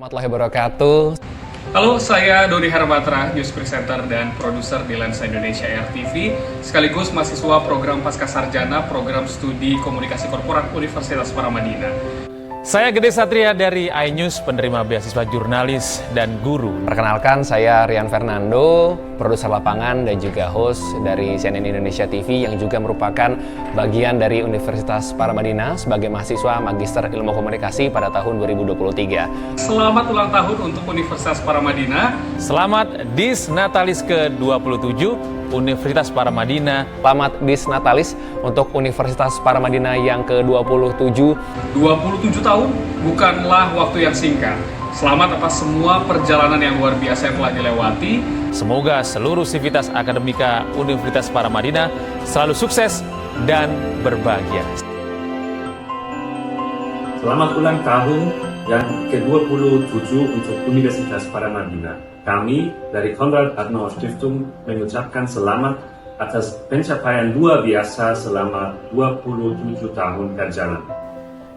Warahmatullahi wabarakatuh. Halo, saya Dodi Harmatra, news presenter dan produser di Lensa Indonesia RTV, sekaligus mahasiswa program Pascasarjana, program studi komunikasi korporat Universitas Paramadina. Saya Gede Satria dari iNews, penerima beasiswa jurnalis dan guru. Perkenalkan, saya Rian Fernando, produser lapangan dan juga host dari CNN Indonesia TV yang juga merupakan bagian dari Universitas Paramadina sebagai mahasiswa Magister Ilmu Komunikasi pada tahun 2023. Selamat ulang tahun untuk Universitas Paramadina. Selamat Dis Natalis ke-27 Universitas Paramadina. Selamat Dis Natalis untuk Universitas Paramadina yang ke-27. 27 tahun bukanlah waktu yang singkat. Selamat atas semua perjalanan yang luar biasa yang telah dilewati. Semoga seluruh sivitas akademika Universitas Paramadina selalu sukses dan berbahagia. Selamat ulang tahun yang ke-27 untuk Universitas Paramadina. Kami dari Konrad Adenauer Stiftung mengucapkan selamat atas pencapaian luar biasa selama 27 tahun berjalan.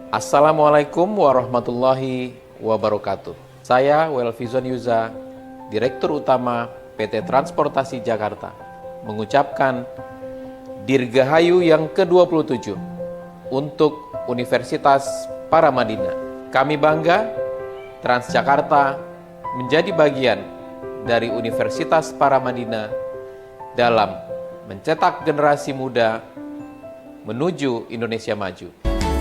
Assalamualaikum warahmatullahi wabarakatuh. Saya Welfizon Yuza, Direktur Utama PT Transportasi Jakarta, mengucapkan Dirgahayu yang ke-27 untuk Universitas Paramadina. Kami bangga Transjakarta menjadi bagian dari Universitas Paramadina dalam mencetak generasi muda menuju Indonesia maju.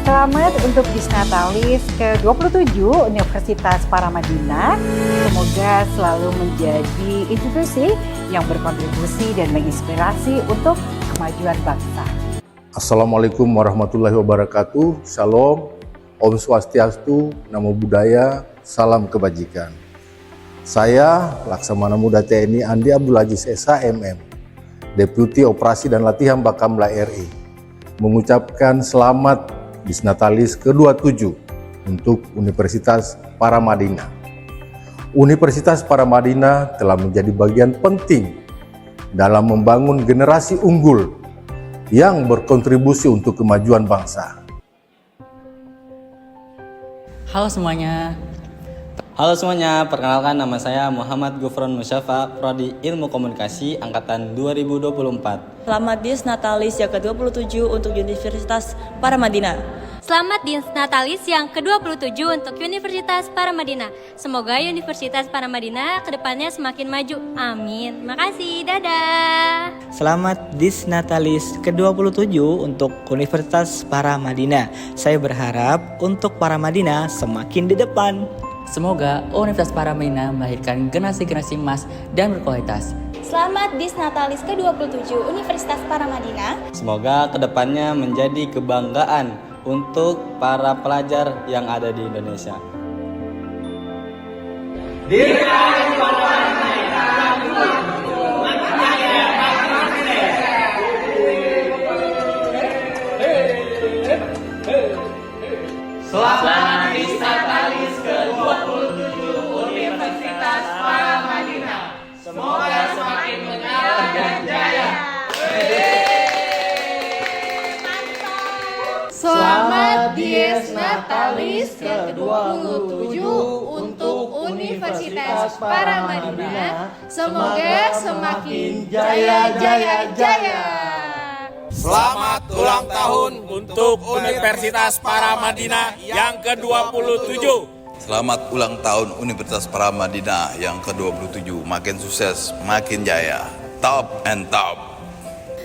Selamat untuk Dis Natalis ke-27 Universitas Paramadina. Semoga selalu menjadi institusi yang berkontribusi dan menginspirasi untuk kemajuan bangsa. Assalamualaikum warahmatullahi wabarakatuh. Shalom, Om Swastiastu, Namo Buddhaya, Salam Kebajikan. Saya Laksamana Muda TNI Andi Abdul Aziz SHMM, Deputi Operasi dan Latihan Bakamla RI, mengucapkan selamat Dis Natalis ke-27 untuk Universitas Paramadina. Universitas Paramadina telah menjadi bagian penting dalam membangun generasi unggul yang berkontribusi untuk kemajuan bangsa. Halo semuanya, perkenalkan nama saya Muhammad Gufron Musyafa, Prodi Ilmu Komunikasi Angkatan 2024. Selamat Dis Natalis yang ke-27 untuk Universitas Paramadina. Selamat Dis Natalis yang ke-27 untuk Universitas Paramadina. Semoga Universitas Paramadina kedepannya semakin maju. Amin. Makasih, dadah. Selamat Dis Natalis ke-27 untuk Universitas Paramadina. Saya berharap untuk Paramadina semakin di depan. Semoga Universitas Paramadina melahirkan generasi-generasi emas dan berkualitas. Selamat Dis Natalis ke-27 Universitas Paramadina. Semoga kedepannya menjadi kebanggaan untuk para pelajar yang ada di Indonesia. Selamat Dis Natalis ke-27 Universitas Paramadina. Semoga semakin menyala dan jaya. Selamat Dis Natalis ke-27 untuk Universitas Paramadina. Semoga semakin jaya. Selamat ulang tahun untuk Universitas Paramadina yang ke-27. Selamat ulang tahun Universitas Paramadina yang ke-27. Makin sukses, makin jaya. Top and top.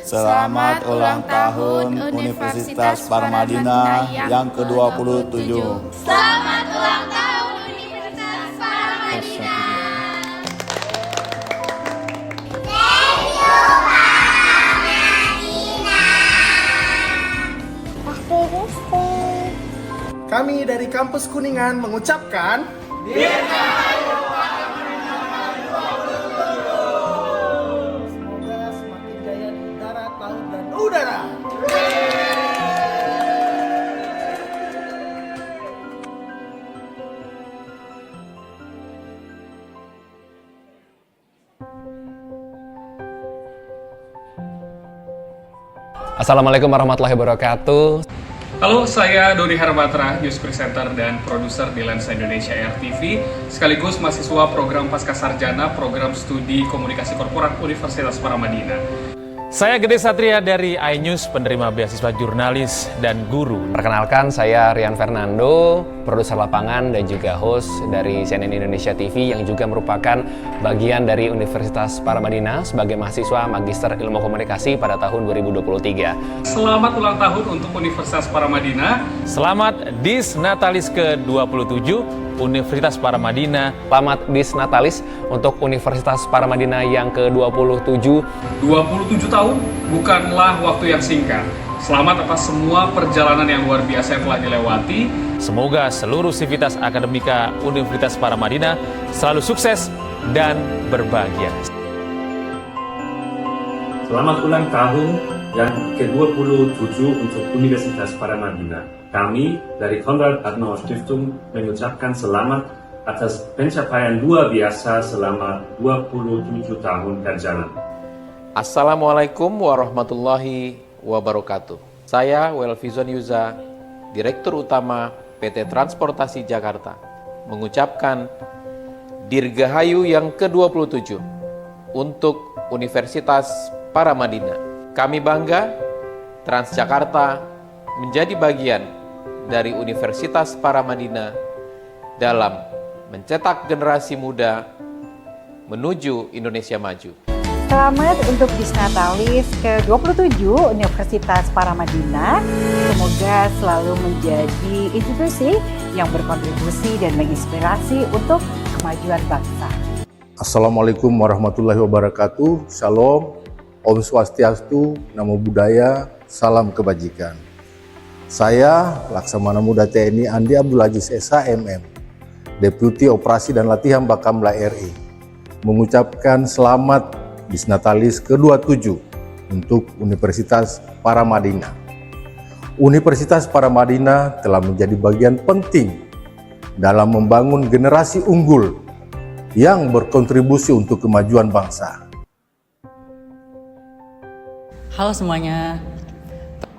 Selamat ulang tahun Universitas Paramadina yang ke-27. Selamat ulang tahun Universitas Paramadina. Thank you Paramadina. Kami dari kampus Kuningan mengucapkan Dirgahayu. udara. Assalamualaikum warahmatullahi wabarakatuh. Halo, saya Dodi Harmatra, news presenter dan produser di Lensa Indonesia RTV, sekaligus mahasiswa program Pascasarjana, program studi komunikasi korporat Universitas Paramadina. Saya Gede Satria dari iNews, penerima beasiswa jurnalis dan guru. Perkenalkan, saya Rian Fernando, produser lapangan dan juga host dari CNN Indonesia TV yang juga merupakan bagian dari Universitas Paramadina sebagai mahasiswa Magister Ilmu Komunikasi pada tahun 2023. Selamat ulang tahun untuk Universitas Paramadina. Selamat Dis Natalis ke-27 Universitas Paramadina. Selamat Dis Natalis untuk Universitas Paramadina yang ke-27. 27 tahun bukanlah waktu yang singkat. Selamat atas semua perjalanan yang luar biasa yang telah dilewati. Semoga seluruh sivitas akademika Universitas Paramadina selalu sukses dan berbahagia. Selamat ulang tahun yang ke-27 untuk Universitas Paramadina. Kami dari Konrad Adenauer Stiftung mengucapkan selamat atas pencapaian luar biasa selama 27 tahun berjalan. Assalamualaikum warahmatullahi wabarakatuh. Saya Welvizon Yuza, Direktur Utama PT Transportasi Jakarta, mengucapkan Dirgahayu yang ke-27 untuk Universitas Paramadina. Kami bangga Transjakarta menjadi bagian dari Universitas Paramadina dalam mencetak generasi muda menuju Indonesia maju. Selamat untuk Disnatalis ke-27 Universitas Paramadina. Semoga selalu menjadi institusi yang berkontribusi dan menginspirasi untuk kemajuan bangsa. Assalamualaikum warahmatullahi wabarakatuh. Shalom, Om Swastiastu, Namo Buddhaya, salam kebajikan. Saya Laksamana Muda TNI Andi Abdul Aziz Esa MM, Deputi Operasi dan Latihan Bakamla RI, mengucapkan selamat Disnatalis ke-27 untuk Universitas Paramadina. Universitas Paramadina telah menjadi bagian penting dalam membangun generasi unggul yang berkontribusi untuk kemajuan bangsa. Halo semuanya.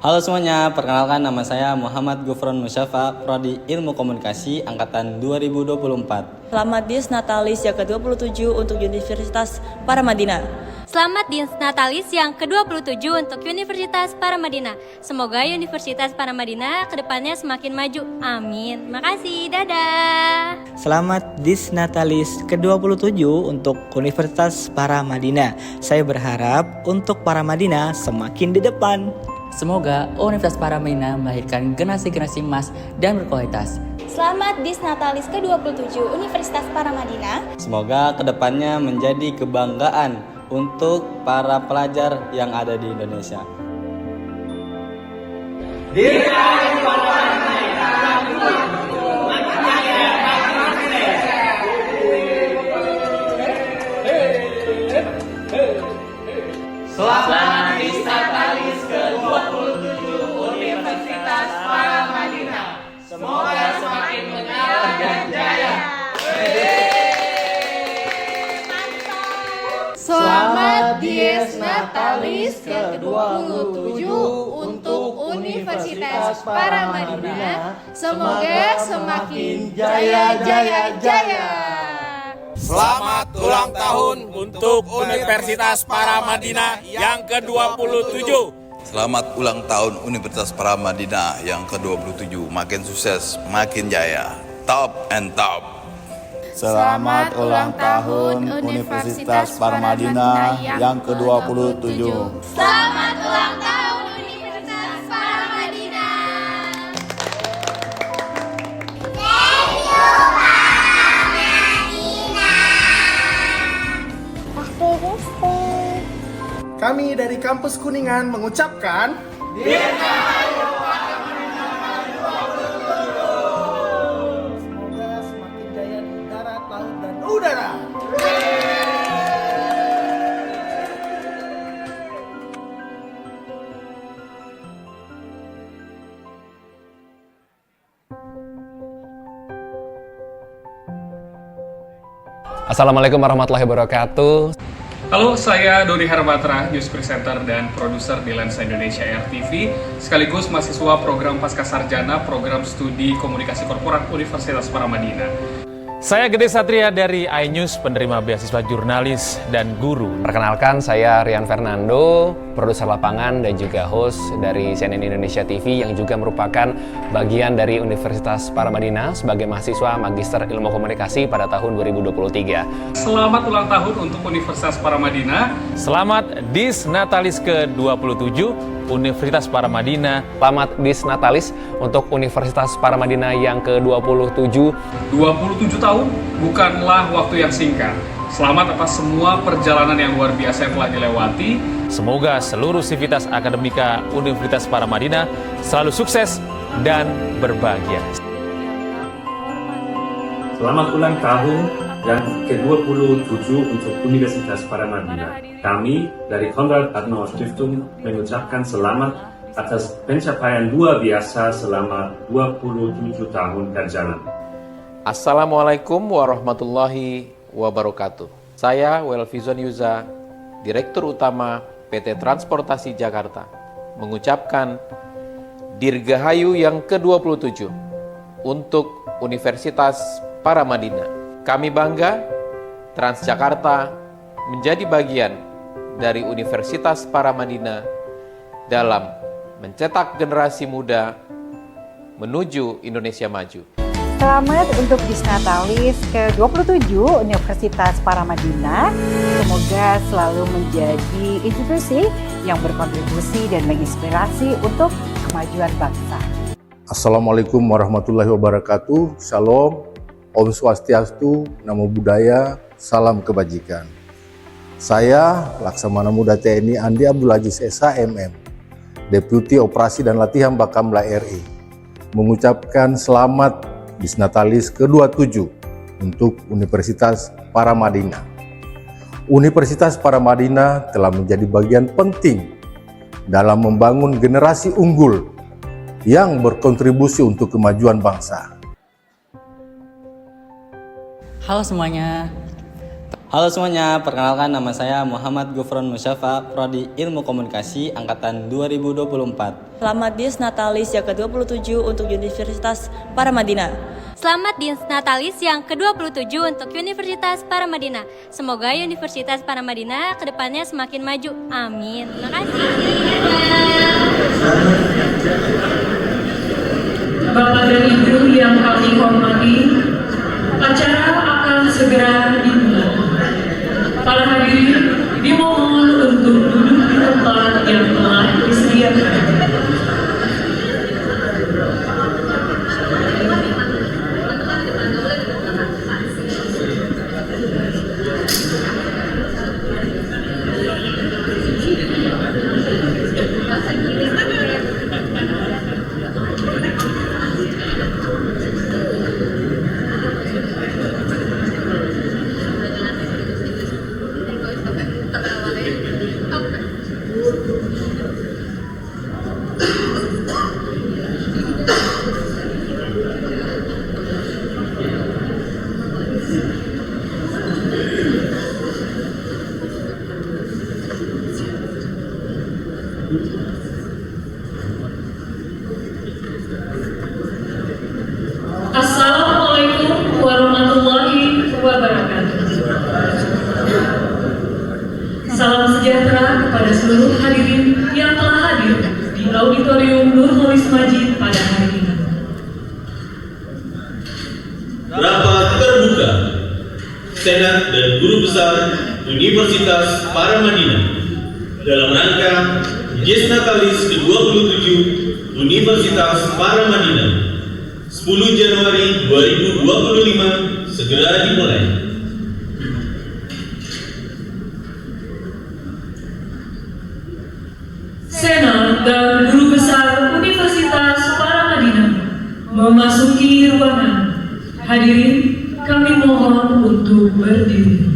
Halo semuanya, perkenalkan nama saya Muhammad Gufron Musyafa, Prodi Ilmu Komunikasi Angkatan 2024. Selamat Dis Natalis yang ke-27 untuk Universitas Paramadina. Selamat Dis Natalis yang ke-27 untuk Universitas Paramadina. Semoga Universitas Paramadina kedepannya semakin maju. Amin. Makasih, dadah. Selamat Dis Natalis ke-27 untuk Universitas Paramadina. Saya berharap untuk Paramadina semakin di depan. Semoga Universitas Paramadina melahirkan generasi-generasi emas dan berkualitas. Selamat Dis Natalis ke-27 Universitas Paramadina. Semoga kedepannya menjadi kebanggaan untuk para pelajar yang ada di Indonesia. Selamat Dis Natalis ke-27 Universitas Paramadina. Semoga semakin menyala dan jaya. Selamat Dies Natalis ke-27 untuk Universitas Paramadina. Semoga semakin jaya, jaya, jaya. Selamat ulang tahun untuk Universitas Paramadina yang ke-27. Selamat ulang tahun Universitas Paramadina yang ke-27. Makin sukses, makin jaya. Top and top. Selamat ulang tahun Universitas Paramadina yang ke-27. Selamat ulang tahun Universitas Paramadina. Thank you Paramadina. Kami dari kampus Kuningan mengucapkan Dirgahayu. semoga semakin jaya di darat, laut, dan udara. Assalamualaikum warahmatullahi wabarakatuh. Halo, saya Dodi Harmatra, news presenter dan produser di Lensa Indonesia RTV, sekaligus mahasiswa program Pascasarjana, program studi komunikasi korporat Universitas Paramadina. Saya Gede Satria dari iNews, penerima beasiswa jurnalis dan guru. Perkenalkan, saya Rian Fernando, produser lapangan dan juga host dari CNN Indonesia TV yang juga merupakan bagian dari Universitas Paramadina sebagai mahasiswa Magister Ilmu Komunikasi pada tahun 2023. Selamat ulang tahun untuk Universitas Paramadina. Selamat Dis Natalis ke-27 Universitas Paramadina. Selamat Dis Natalis untuk Universitas Paramadina yang ke-27. 27 tahun bukanlah waktu yang singkat. Selamat atas semua perjalanan yang luar biasa yang telah dilewati. Semoga seluruh sivitas akademika Universitas Paramadina selalu sukses dan berbahagia. Selamat ulang tahun yang ke-27 untuk Universitas Paramadina. Kami dari Konrad Adenauer Stiftung mengucapkan selamat atas pencapaian luar biasa selama 27 tahun berjalan. Assalamualaikum warahmatullahi wabarakatuh. Saya Welvizon Yuza, Direktur Utama PT Transportasi Jakarta, mengucapkan Dirgahayu yang ke-27 untuk Universitas Paramadina. Kami bangga Transjakarta menjadi bagian dari Universitas Paramadina dalam mencetak generasi muda menuju Indonesia maju. Selamat untuk Disnatalis ke-27 Universitas Paramadina. Semoga selalu menjadi institusi yang berkontribusi dan menginspirasi untuk kemajuan bangsa. Assalamualaikum warahmatullahi wabarakatuh. Shalom, Om Swastiastu, Namo Buddhaya, Salam Kebajikan. Saya Laksamana Muda TNI Andi Abdul Aziz SH MM, Deputi Operasi dan Latihan Bakamla RI, mengucapkan selamat Disnatalis ke-27 untuk Universitas Paramadina. Universitas Paramadina telah menjadi bagian penting dalam membangun generasi unggul yang berkontribusi untuk kemajuan bangsa. Halo semuanya, perkenalkan nama saya Muhammad Gufron Musyafa, Prodi Ilmu Komunikasi Angkatan 2024. Selamat Dis Natalis yang ke-27 untuk Universitas Paramadina. Selamat Dis Natalis yang ke-27 untuk Universitas Paramadina. Semoga Universitas Paramadina kedepannya semakin maju. Amin. Terima kasih. Bapak dan Ibu yang kami hormati, acara akan segera dimulai. Para hadirin dimohon untuk duduk di tempat yang telah disediakan. Assalamualaikum warahmatullahi wabarakatuh. Salam sejahtera kepada seluruh hadirin yang telah hadir di Auditorium Nurholis Majid pada hari ini. Rapat terbuka Senat dan Guru Besar Universitas Paramadina dalam rangka Dies Natalis ke-27 Universitas Paramadina 10 Januari 2025 segera dimulai. Senat dan Guru Besar Universitas Paramadina memasuki ruangan. Hadirin, kami mohon untuk berdiri.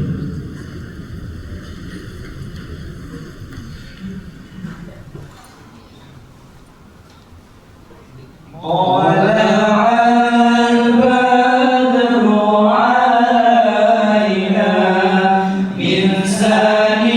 من ثاني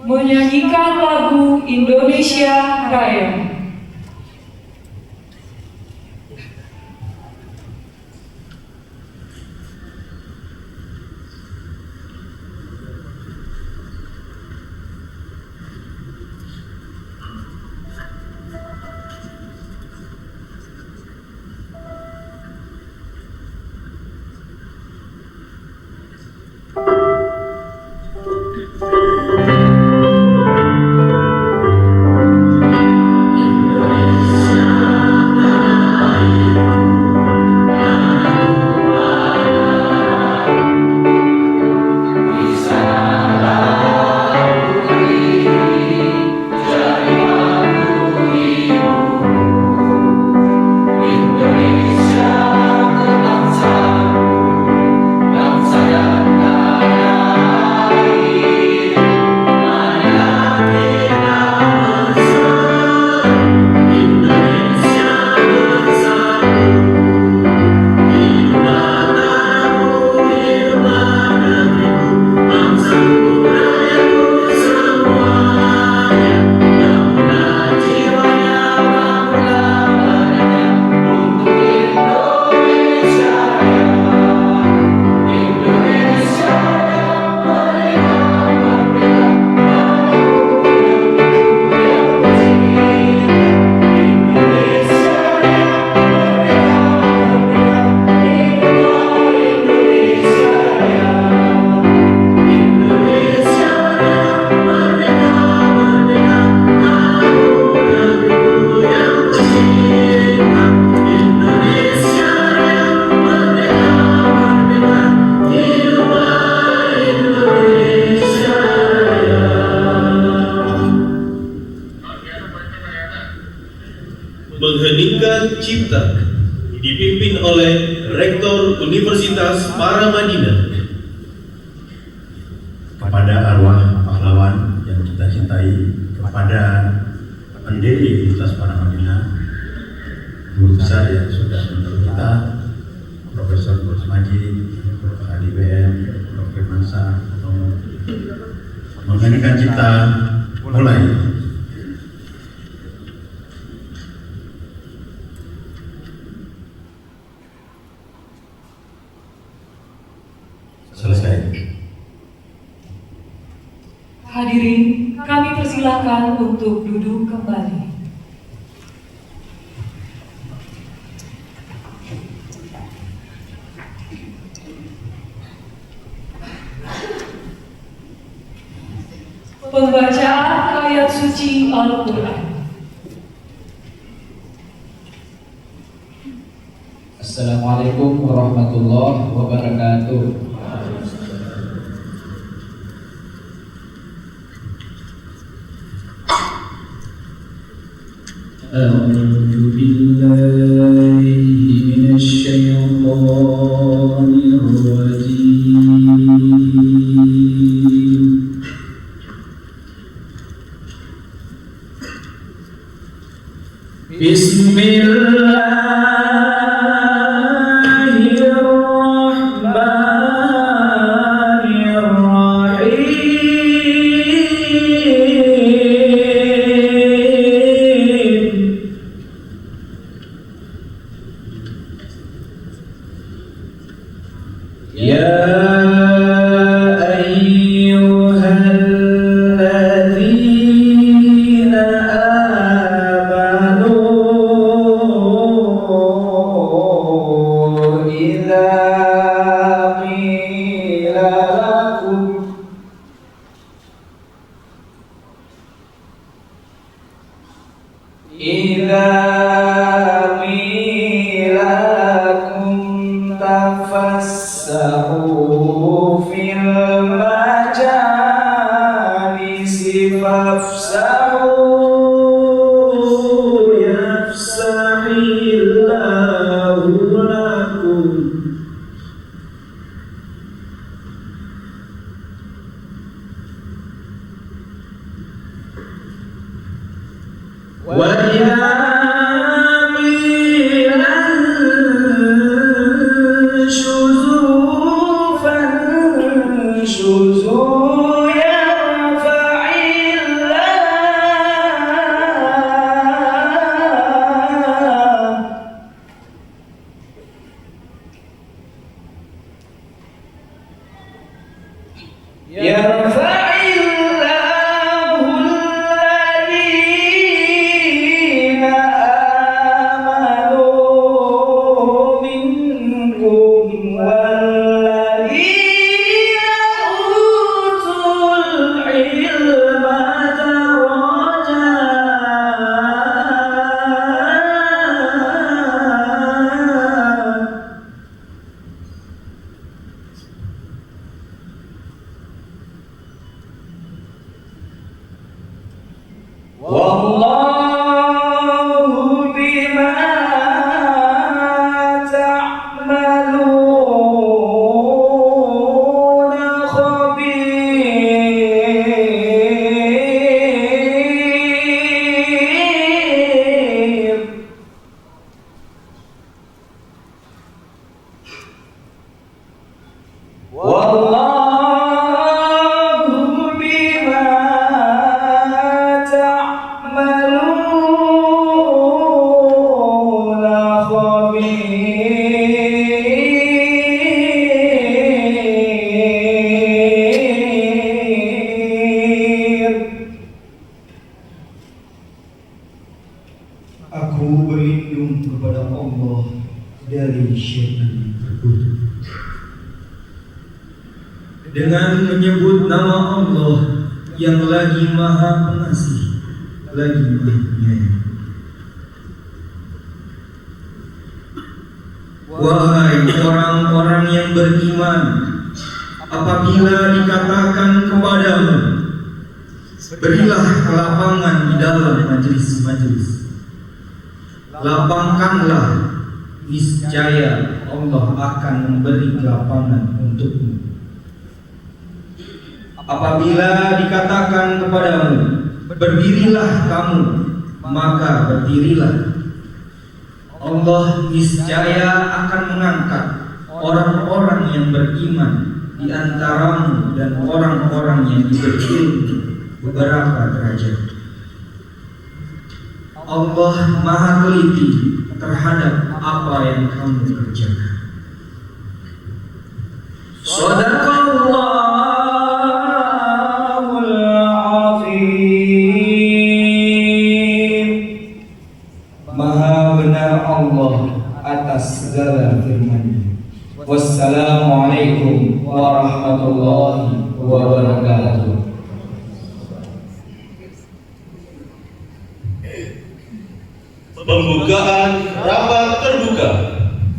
menyanyikan lagu Indonesia Raya. Mengheningkan Cipta dipimpin oleh Rektor Universitas Paramadina. Kepada arwah pahlawan yang kita cintai, kepada pendiri Universitas Paramadina, guru besar yang sudah menurut kita, Profesor Boris Maji, Prof. Hadi BM, Prof. Firmansyah, mengheningkan Cipta mulai. Selesai. Hadirin, kami persilahkan untuk duduk kembali. Pembacaan ayat suci Al-Quran. Assalamualaikum warahmatullahi wabarakatuh. أعوذ بالله من الشيطان الرجيم بسم الله الرحمن الرحيم يا أيها الذين آمنوا إذا قيل لكم تفسحوا في المجالس فافسحوا يفسح الله لكم وإذا قيل انشزوا فانشزوا يرفع الله الذين آمنوا منكم والذين أوتوا العلم درجات والله بما تعملون خبير والله بما تعملون خبير. Aku berlindung kepada Allah dari syaitan terkutuk. Dengan menyebut nama Allah yang lagi Maha Pengasih, lagi Maha Penyayang. Wahai orang-orang yang beriman, apabila dikatakan kepadamu, berilah lapangan di dalam majelis-majelis, lapangkanlah, niscaya Allah akan memberi lapangan untukmu. Apabila dikatakan kepadamu, berdirilah kamu, maka berdirilah. Allah niscaya akan mengangkat orang-orang yang beriman di antaramu dan orang-orang yang diberi ilmu beberapa derajat. Allah Maha teliti terhadap apa yang kamu kerjakan. Shadaqallahul azim. Maha benar Allah atas segala firman-Nya. Wassalamualaikum warahmatullahi wabarakatuh. Pembukaan rapat terbuka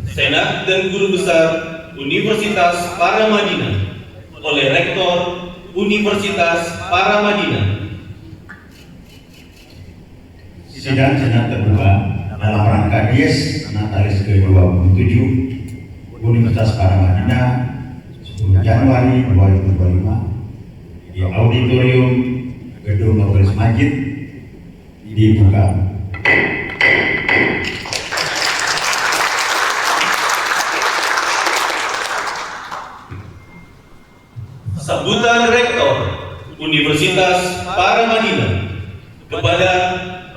Senat dan Guru Besar Universitas Paramadina oleh Rektor Universitas Paramadina. Sidang Senat terbuka dalam rangka Dies Natalis ke-27 Universitas Paramadina 10 Januari 2025 di Auditorium Gedung Majelis Masjid dibuka. Sambutan Rektor Universitas Paramadina kepada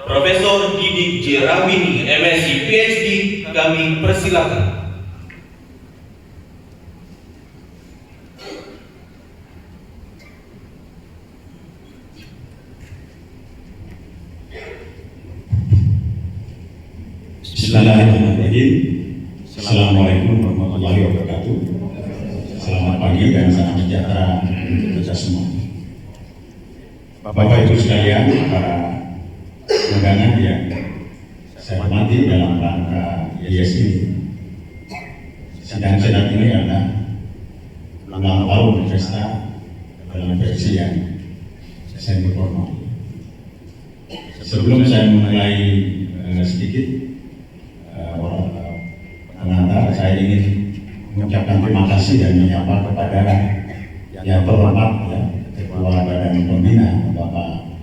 Profesor Didik J. Rahmini, MSc PhD, kami persilakan. Bismillahirrahmanirrahim. Assalamualaikum warahmatullahi wabarakatuh. Selamat pagi dan salam sejahtera untuk kita semua. Bapak Ibu sekalian, para undangan yang saya hormati dalam rangka IAS ini. Sidang senat ini adalah ulang tahun pesta dalam versi yang saya berhormati. Sebelum saya mulai sedikit pengantar, saya ingin mengucapkan terima kasih dan menyapa kepada yang terhormat ya, Ketua Badan Pembina Bapak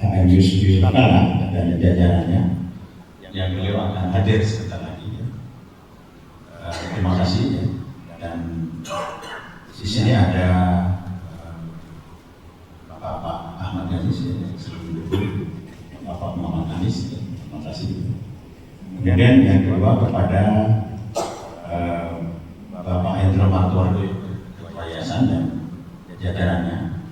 A.M. Yusuf Kala dan jajarannya yang beliau akan hadir sebentar lagi. Ya. Terima kasih ya. Dan di sini ada Bapak Ahmad Aziz ya, seluruh dulu, Bapak Muhammad Anies, ya. Terima kasih. Kemudian yang kedua kepada Bapak Hendro Martowardo, Ketua Yayasan dan jajarannya,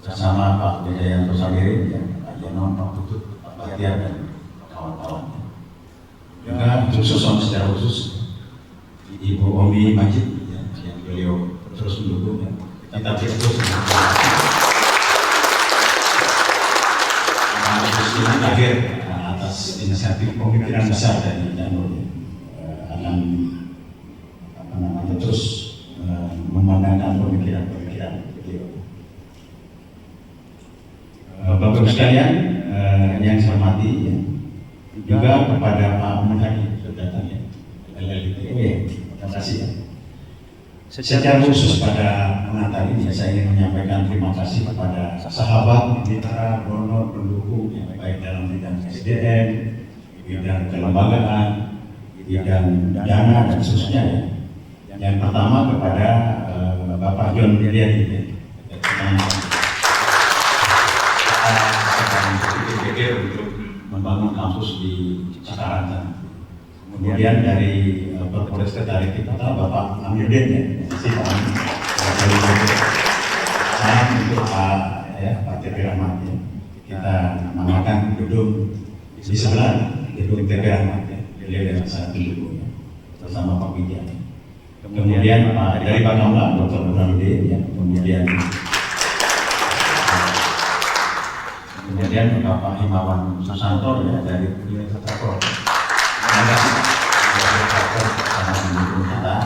bersama Pak Wijayanto Salire, ya, Pak Yono, Pak Putut, Pak Bahtiar dan kawan-kawan. Juga khusus secara khusus Ibu Omi Majid ya, yang beliau terus mendukung ya. Kita terus akhir atas inisiatif pemikiran besar dari Janur akan terus memandangkan pemikiran beliau. Bapak sekalian yang saya hormati ya, juga kepada Pak Menhadi sudah datang ya, terima kasih ya. Secara khusus pada pengantar ini saya ingin menyampaikan terima kasih kepada sahabat, mitra, donor, pendukung yang baik dalam bidang SDM, bidang kelembagaan, bidang dana dan seterusnya ya. Yang pertama kepada Bapak John Miriani ya. Kita untuk membangun kampus di Cikarang. Kemudian dari Perpores Sekretariat kita Bapak Amiruddin ya, salam untuk Pak TP Rahmat ya. Kita namakan gedung di sebelah gedung TP Rahmat ya. Beliau yang sangat mendukung ya, bersama Pak Widya. Kemudian dari Pak Kamla Dr. Burhanuddin ya. Kemudian Bapak Himawan Susanto ya dari Universitas Terima kasih sama pendukung kita.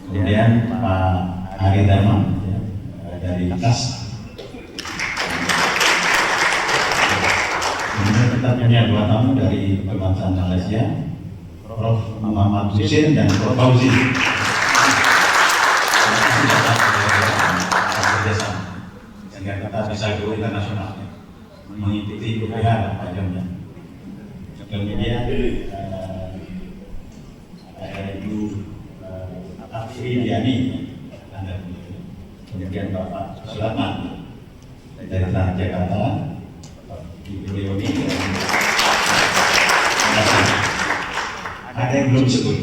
Kemudian Pak Ari Dharma ya, dari KAS. Kemudian kita punya dua tamu dari kebangsaan Malaysia, Prof. Muhammad Husin dan Prof. Fauzi. Sehingga kita bisa go internasional mengikuti UPH dan pajamnya. Kemudian Ibu Iriani, kemudian Bapak Sulaiman dari Transjakarta, Ibu Leoni. Ada yang belum sebut?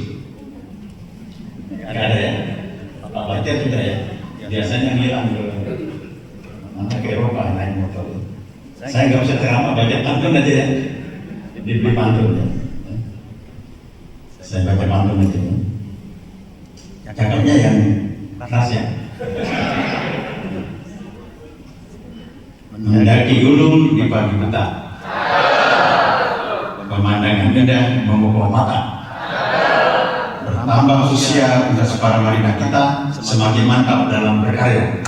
Ada ya? Pak Bahtiar sudah ya? Biasanya ngilang ke Eropa naik motor. Saya nggak usah ceramah, baca pantun aja ya. Diberi pantun ya. Saya baca pantun aja ya. Cakapnya yang keras ya. Mendaki gunung di pagi petang, pemandangan indah memukau mata. Bertambah usia Universitas Paramadina kita semakin mantap dalam berkarya.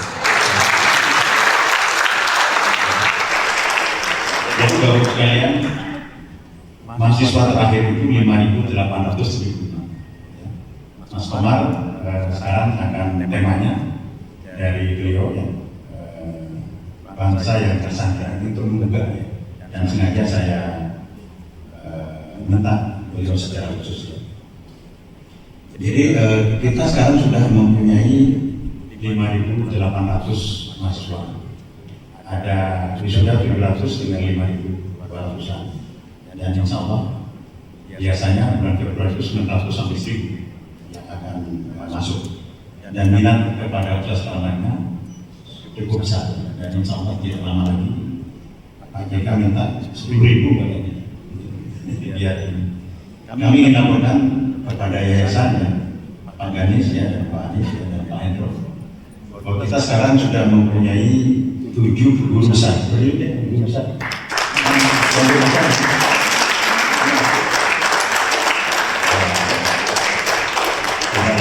Jadi Bapak sekalian, mahasiswa terakhir itu 5.800 Mas Komar sekarang akan temanya dari beliau ya, bangsa yang tersandra itu menggugah ya. Dan sengaja saya minta beliau secara khusus ya. Jadi kita sekarang sudah mempunyai 5.800 mahasiswa. Ada wisuda 700 dengan 5.200-an. Dan insya Allah biasanya bulan Februari itu 900 sampai 1.000 yang akan masuk. Dan minat kepada Universitas Paramadina cukup besar. Dan insya Allah tidak lama lagi Pak JK minta 10.000 kayaknya. Biar Kami ingin laporkan kepada yayasannya, Pak Ganis ya, dan Pak Anies ya, dan Pak Hendro, bahwa kita sekarang sudah mempunyai 7 guru besar. Guru besar.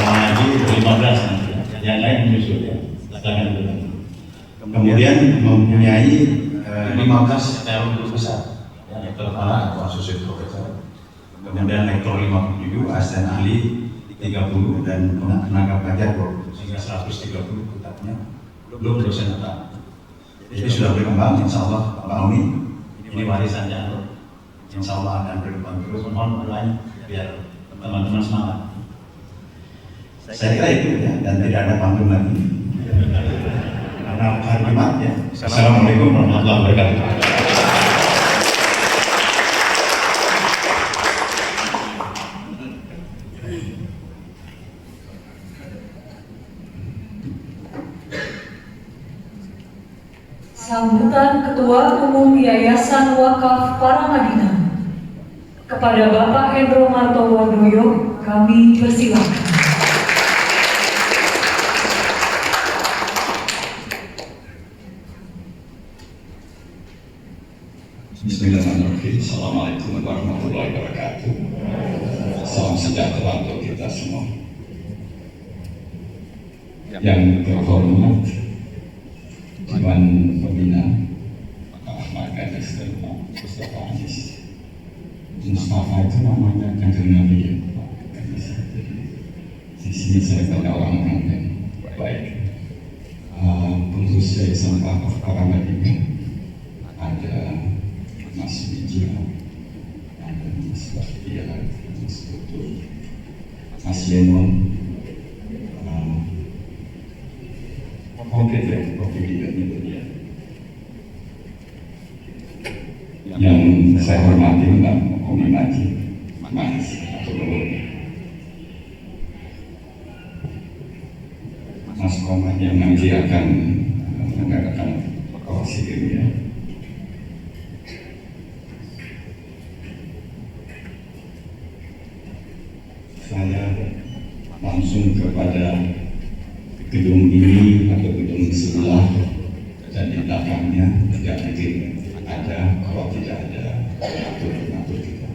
Lagi 15 nanti, yang lain menyusul ya. Silakan dulu. Kemudian mempunyai 15 calon guru besar, rektor kepala atau asosiat profesor. Kemudian rektor 57, asisten ahli 30 dan tenaga pengajar 20, sehingga 130 tetapnya, belum dosen tetap. Jadi sudah berkembang, insya Allah Pak Oni, ini warisan Janur, insya Allah akan berkembang terus. Mohon doanya biar teman-teman semangat. Saya kira itu ya, dan tidak ada pantun lagi. Karena hari Jumat ya. Assalamualaikum warahmatullahi wabarakatuh. Sambutan Ketua Umum Yayasan Wakaf Paramadina kepada Bapak Hendro Martowardoyo kami persilakan. Bismillahirrahmanirrahim. Assalamualaikum warahmatullahi wabarakatuh. Salam sejahtera untuk kita semua. Yang terhormat Dewan Pembina Pak Ahmad Ganis dan Pak Mustafa Aziz. Mustafa itu namanya Kanjeng Nabi ya, Pak Ganis. Di sini saya kenal orang-orang yang baik. Pengurus Yayasan Wakaf Paramadina ada Mas Wijaya, ada Mas Bahtiar, Mas Putu, Mas Yenon, Kompetensi dan media. Yang saya hormati Mbak Kominati, Mas atau Mas Komat yang nanti akan mengadakan proklamasi ilmiah. Saya langsung kepada gedung ini atau gedung sebelah dan di belakangnya tidak mungkin ada kalau tidak ada donatur kita.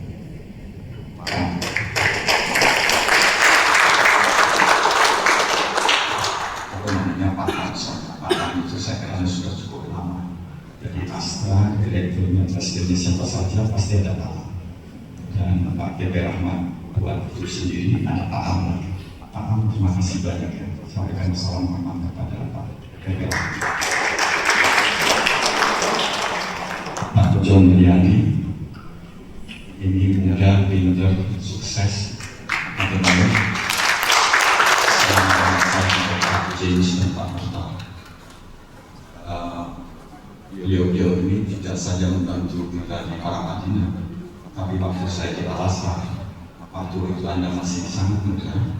Apa namanya Pak Hanson itu saya kira sudah cukup lama. Jadi Astra, direkturnya presidennya siapa saja pasti ada Pak. Dan Pak PP Rahmat buat itu sendiri ada Pak Am lagi. Pak Am terima kasih banyak ya. Sampaikan salam hormat kepada Pak PP Rahmat. Pak John Mulyadi ini muda, pintar, sukses, teman-teman. Pak James dan Pak Mustafa. Beliau-beliau ini tidak saja membantu kita di Paramadina, tapi waktu saya di Al-Azhar, waktu itu Anda masih sangat muda,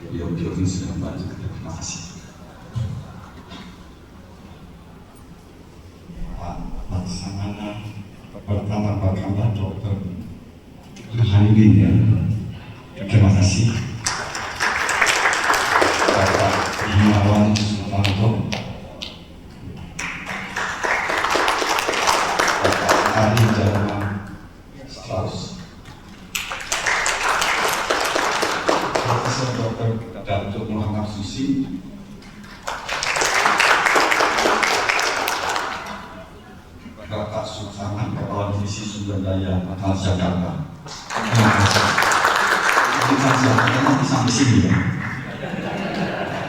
beliau-beliau ini sudah membantu kita. Terima kasih. Pak Laksamana pertama Dokter Hanin ya, terima kasih. Bapak Himawan Sumarto, Bapak Ari Dharma Strauss, Profesor Dr. Datuk Muhammad Susi, Bapak Sultaman, Kepala Divisi Sumber Daya Jakarta. Terima kasih. Kita nanti sampai sini ya.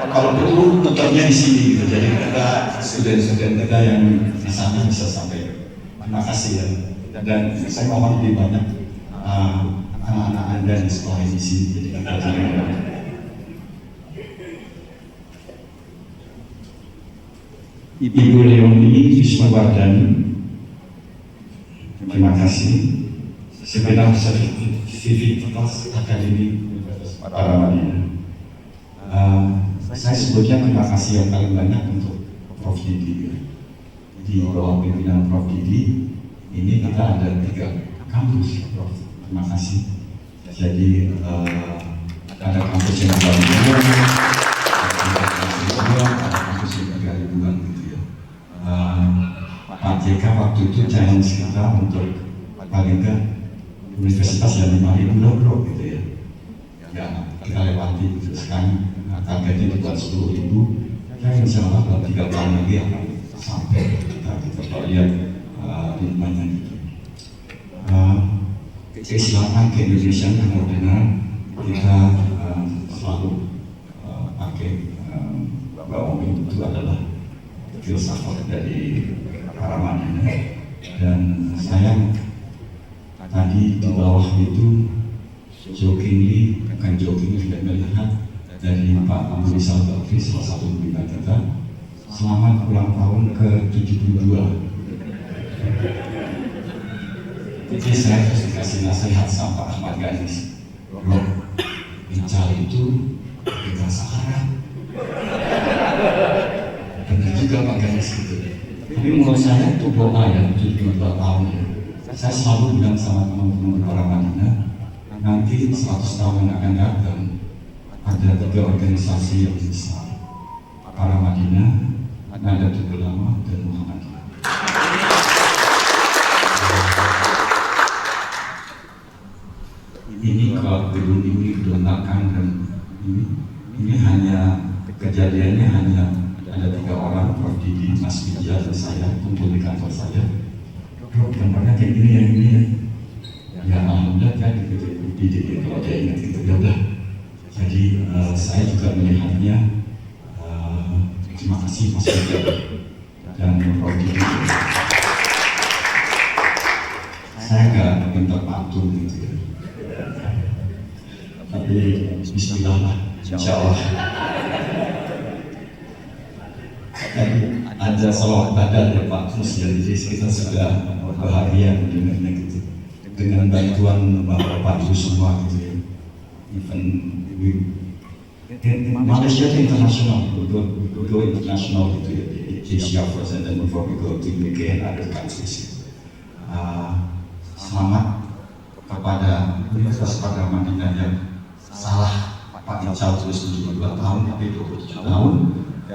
Kalau perlu tetapnya di sini gitu. Jadi kita student-student kita yang di sana bisa sampai. Terima kasih ya. Dan saya mohon lebih banyak anak-anak Anda di sekolah di sini. Jadi kita jangan. Ibu Leonie Wismawardani, terima kasih. Sebenarnya Sivitas Akademi Universitas Paramadina. Saya sebutnya terima kasih yang paling banyak untuk Prof. Didi. Di bawah pimpinan Prof. Didi, ini kita ada 3 kampus, Prof. Terima kasih. Jadi ada kampus yang 2 ribuan, ada kampus yang 3 ribuan gitu ya. Pak JK waktu itu challenge kita untuk paling nggak universitas yang 5.000 loh bro gitu ya. Ya kita lewati gitu sekarang targetnya dibuat 10.000. Ya insya Allah dalam 3 tahun lagi akan sampai kita lihat lingkungannya gitu. Keislaman ke-Indonesiaan kemodernan kita selalu pakai bahwa itu adalah filsafat dari para Madinah. Dan saya tadi di bawah itu jokingly, bukan jokingly, tidak melihat dari Pak Abu Rizal Bakri, salah satu pimpinan kita, selamat ulang tahun ke-72. Jadi saya harus dikasih nasihat sama Pak Ahmad Ganis, bro, Ical itu kita Sahara. Benar juga Pak Ganis gitu. Tapi menurut saya itu doa ya, 72 tahun. Saya selalu bilang sama teman-teman orang Madinah, nanti 100 tahun yang akan datang, ada 3 organisasi yang besar, para Madinah, Nahdlatul Ulama, dan Muhammadiyah. Ini kalau gedung ini diletakkan dan ini hanya kejadiannya hanya ada 3 orang, Prof. Didi, Mas Widya, dan saya kumpul di kantor saya. Bro, gambarnya kayak gini ya, ini ya. Ya alhamdulillah kan Didi kalau dia ingat itu ya udah. Jadi saya juga melihatnya. Terima kasih Mas Widya dan Prof. Didi. Saya nggak minta pantun gitu ya. Tapi bismillah lah, insya Allah. Ada salawat badan ya Pak Mus, jadi kita sudah bahagia mendengarnya gitu. Dengan bantuan Bapak Ibu semua gitu ya. Even Malaysia itu internasional, go internasional gitu ya. Di Asia first and then before we go to UK and other countries. Selamat kepada Universitas Padang Madinah yang salah Pak Ical terus 72 tahun tapi 27 tahun,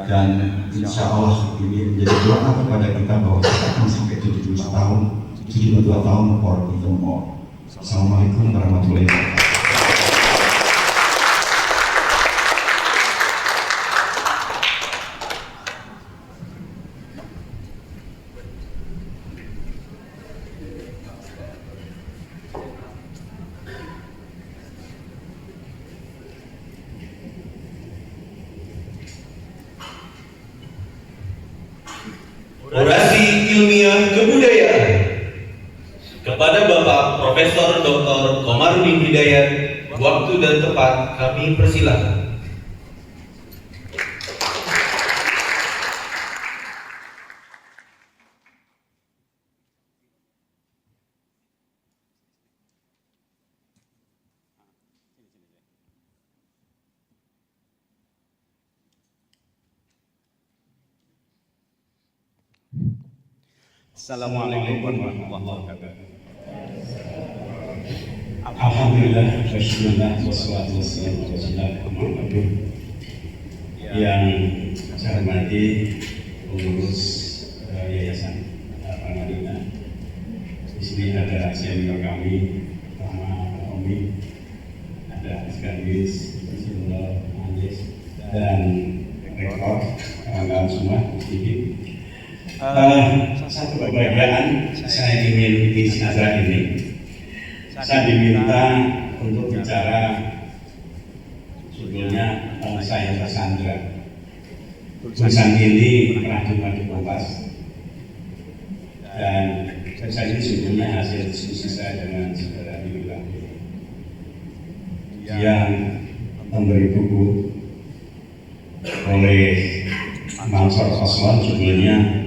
dan insya Allah ini menjadi doa kepada kita bahwa kita akan sampai 72 tahun or even more. Assalamualaikum warahmatullahi wabarakatuh. Orasi ilmiah kebudayaan kepada Bapak Profesor Dr. Komarudin Hidayat, waktu dan tempat kami persilakan. Assalamualaikum warahmatullahi wabarakatuh. Alhamdulillah, bismillah, wassalatu wassalamu ala rasulillah. Yang saya hormati pengurus Yayasan Madinah. Di sini ada senior kami, Rama Omi, ada Sekaligus, Sinullah, Anjis, dan rektor, kawan-kawan semua di sini. Satu kebahagiaan saya ingin isi acara ini. Saya diminta untuk bicara, judulnya saya tersandra. Tulisan ini pernah juga di Kompas, dan saya ini sebetulnya hasil diskusi saya dengan saudara Bila yang memberi buku oleh Mansur Osman, judulnya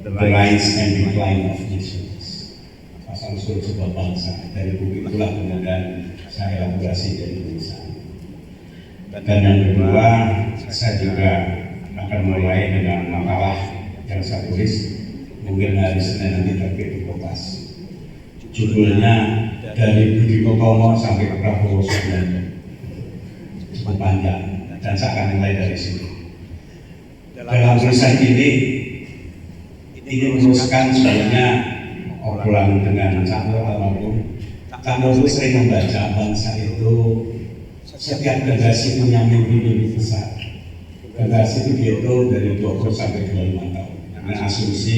The Rise and Decline of Nations, asal-usul sebuah bangsa. Dari buku itulah kemudian saya elaborasi dari tulisan. Dan yang kedua, saya juga akan mulai dengan makalah yang saya tulis, mungkin hari Senin nanti terbit di Kompas. Judulnya dari Budi Utomo sampai ke Prabowo Subianto. Cukup panjang dan saya akan mulai dari sini. Dalam tulisan ini meneruskan sebenarnya obrolan dengan Cak Nur almarhum. Cak Nur itu sering membaca bangsa itu setiap generasi punya mimpi besar. Generasi itu dihitung dari 20 sampai 25 tahun. Karena asumsi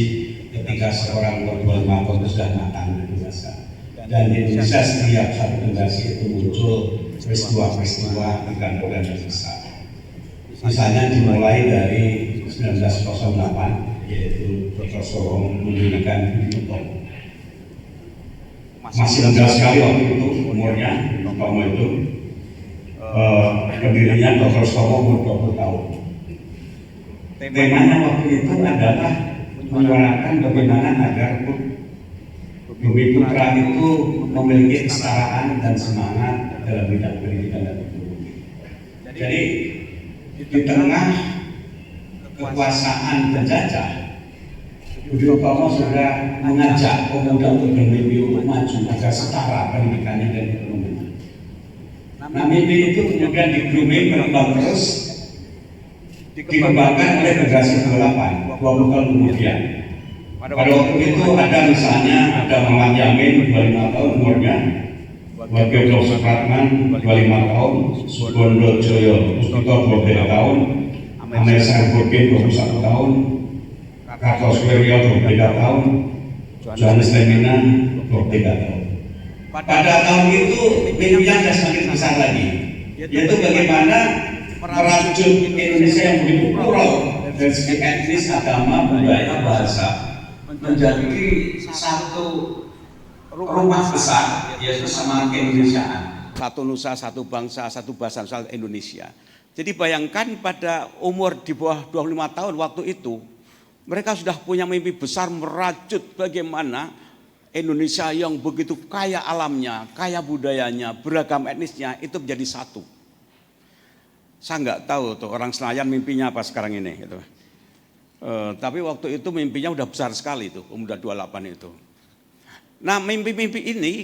ketika seorang umur 25 tahun itu sudah matang dewasa. Dan di Indonesia setiap satu generasi itu muncul peristiwa-peristiwa program yang besar. Misalnya dimulai dari 1908, yaitu Dr. Sorom mendirikan Budi Utomo. Masih muda sekali waktu itu umurnya, Utomo itu. Pendirinya Dr. Sorom umur 20 tahun. Temanya waktu itu adalah menyuarakan bagaimana agar Bumi Putra itu memiliki kesetaraan dan semangat dalam bidang pendidikan dan ekonomi. Jadi di tengah kekuasaan penjajah, Budi Utomo sudah mengajak pemuda untuk bermimpi untuk maju agar setara pendidikannya dan ekonominya. Nah, mimpi itu kemudian di-grooming berkembang terus, dikembangkan oleh generasi ke-8 20 tahun kemudian. Pada waktu itu ada misalnya Muhammad Yamin 25 tahun umurnya, Wakil Dr. Supratman 25 tahun, Subondo Joyo Pustito 23 tahun, Amir Sarifudin 21 tahun, Kartos Wiryo 23 tahun, Johannes Leminan 23 tahun. Pada tahun itu mimpinya sudah semakin besar lagi, yaitu bagaimana merajut Indonesia yang begitu plural dari segi etnis, agama, budaya, bahasa menjadi satu rumah besar, yaitu semangat keindonesiaan. Satu nusa, satu bangsa, satu bahasa nusantara Indonesia. Jadi bayangkan pada umur di bawah 25 tahun waktu itu, mereka sudah punya mimpi besar merajut bagaimana Indonesia yang begitu kaya alamnya, kaya budayanya, beragam etnisnya itu menjadi satu. Saya nggak tahu tuh orang Senayan mimpinya apa sekarang ini gitu. Tapi waktu itu mimpinya udah besar sekali itu, pemuda 28 itu. Nah, mimpi-mimpi ini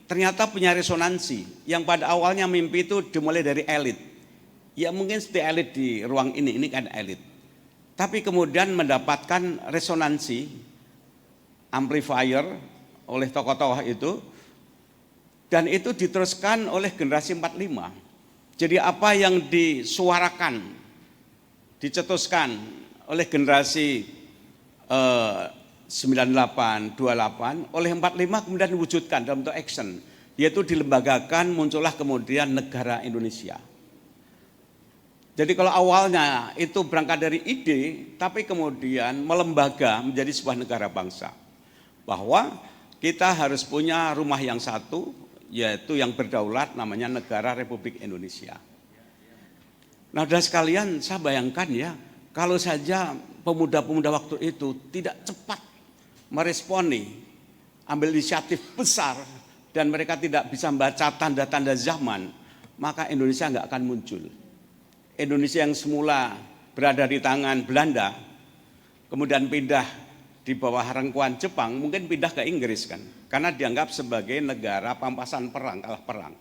ternyata punya resonansi. Yang pada awalnya mimpi itu dimulai dari elit. Ya mungkin seperti elit di ruang ini kan elit. Tapi kemudian mendapatkan resonansi, amplifier oleh tokoh-tokoh itu. Dan itu diteruskan oleh generasi 45. Jadi apa yang disuarakan, dicetuskan oleh generasi 98, 28, oleh 45 kemudian diwujudkan dalam bentuk action, yaitu dilembagakan, muncullah kemudian negara Indonesia. Jadi kalau awalnya itu berangkat dari ide, tapi kemudian melembaga menjadi sebuah negara bangsa. Bahwa kita harus punya rumah yang satu, yaitu yang berdaulat namanya Negara Republik Indonesia. Nah, saudara sekalian, saya bayangkan ya, kalau saja pemuda-pemuda waktu itu tidak cepat meresponi, ambil inisiatif besar, dan mereka tidak bisa membaca tanda-tanda zaman, maka Indonesia nggak akan muncul. Indonesia yang semula berada di tangan Belanda, kemudian pindah di bawah rengkuan Jepang, mungkin pindah ke Inggris kan, karena dianggap sebagai negara pampasan perang, kalah perang.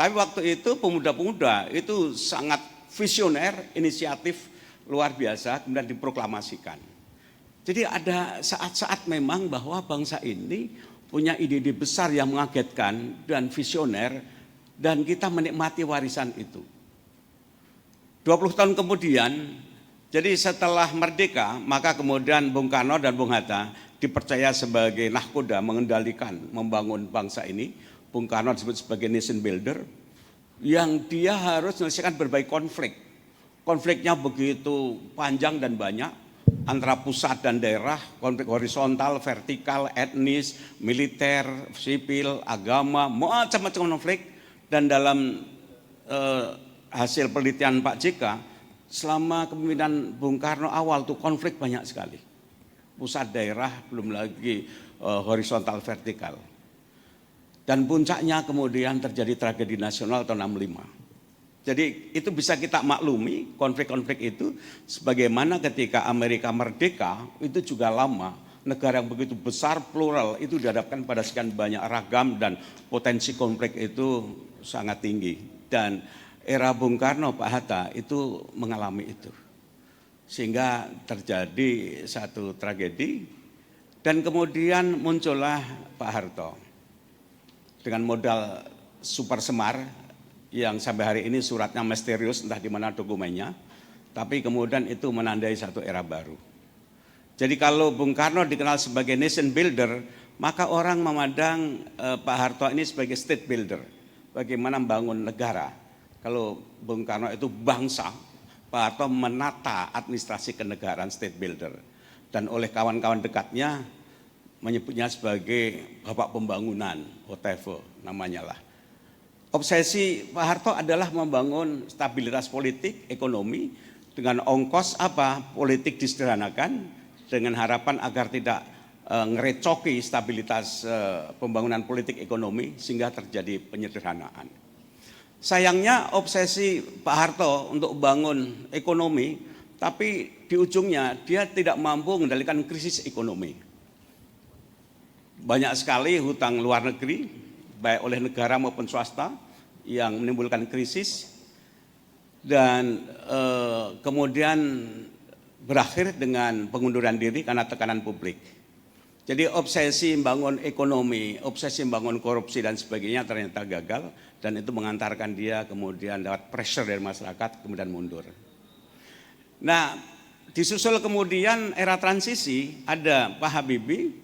Tapi waktu itu pemuda-pemuda itu sangat visioner, inisiatif luar biasa, kemudian diproklamasikan. Jadi ada saat-saat memang bahwa bangsa ini punya ide-ide besar yang mengagetkan dan visioner, dan kita menikmati warisan itu. 20 tahun kemudian, jadi setelah merdeka, maka kemudian Bung Karno dan Bung Hatta dipercaya sebagai nahkoda mengendalikan, membangun bangsa ini. Bung Karno disebut sebagai nation builder, yang dia harus menyelesaikan berbagai konflik. Konfliknya begitu panjang dan banyak, antara pusat dan daerah, konflik horizontal, vertikal, etnis, militer, sipil, agama, macam-macam konflik. Dan dalam hasil penelitian Pak JK, selama kepemimpinan Bung Karno awal tuh konflik banyak sekali. Pusat daerah, belum lagi horizontal, vertikal. Dan puncaknya kemudian terjadi tragedi nasional tahun 65. Jadi itu bisa kita maklumi konflik-konflik itu, sebagaimana ketika Amerika merdeka itu juga lama, negara yang begitu besar, plural, itu dihadapkan pada sekian banyak ragam dan potensi konflik itu sangat tinggi. Dan era Bung Karno, Pak Hatta itu mengalami itu. Sehingga terjadi satu tragedi dan kemudian muncullah Pak Harto. Dengan modal super semar yang sampai hari ini suratnya misterius, entah di mana dokumennya, tapi kemudian itu menandai satu era baru. Jadi kalau Bung Karno dikenal sebagai nation builder, maka orang memandang Pak Harto ini sebagai state builder. Bagaimana membangun negara. Kalau Bung Karno itu bangsa, Pak Harto menata administrasi kenegaraan, state builder. Dan oleh kawan-kawan dekatnya menyebutnya sebagai bapak pembangunan, whatever namanya lah. Obsesi Pak Harto adalah membangun stabilitas politik, ekonomi, dengan ongkos apa? Politik disederhanakan, dengan harapan agar tidak ngerecoki stabilitas pembangunan politik ekonomi sehingga terjadi penyederhanaan. Sayangnya obsesi Pak Harto untuk bangun ekonomi, tapi di ujungnya dia tidak mampu mengendalikan krisis ekonomi. Banyak sekali hutang luar negeri, baik oleh negara maupun swasta, yang menimbulkan krisis dan kemudian berakhir dengan pengunduran diri karena tekanan publik. Jadi obsesi membangun ekonomi, obsesi membangun korupsi dan sebagainya ternyata gagal dan itu mengantarkan dia kemudian dapat pressure dari masyarakat kemudian mundur. Nah, disusul kemudian era transisi, ada Pak Habibie,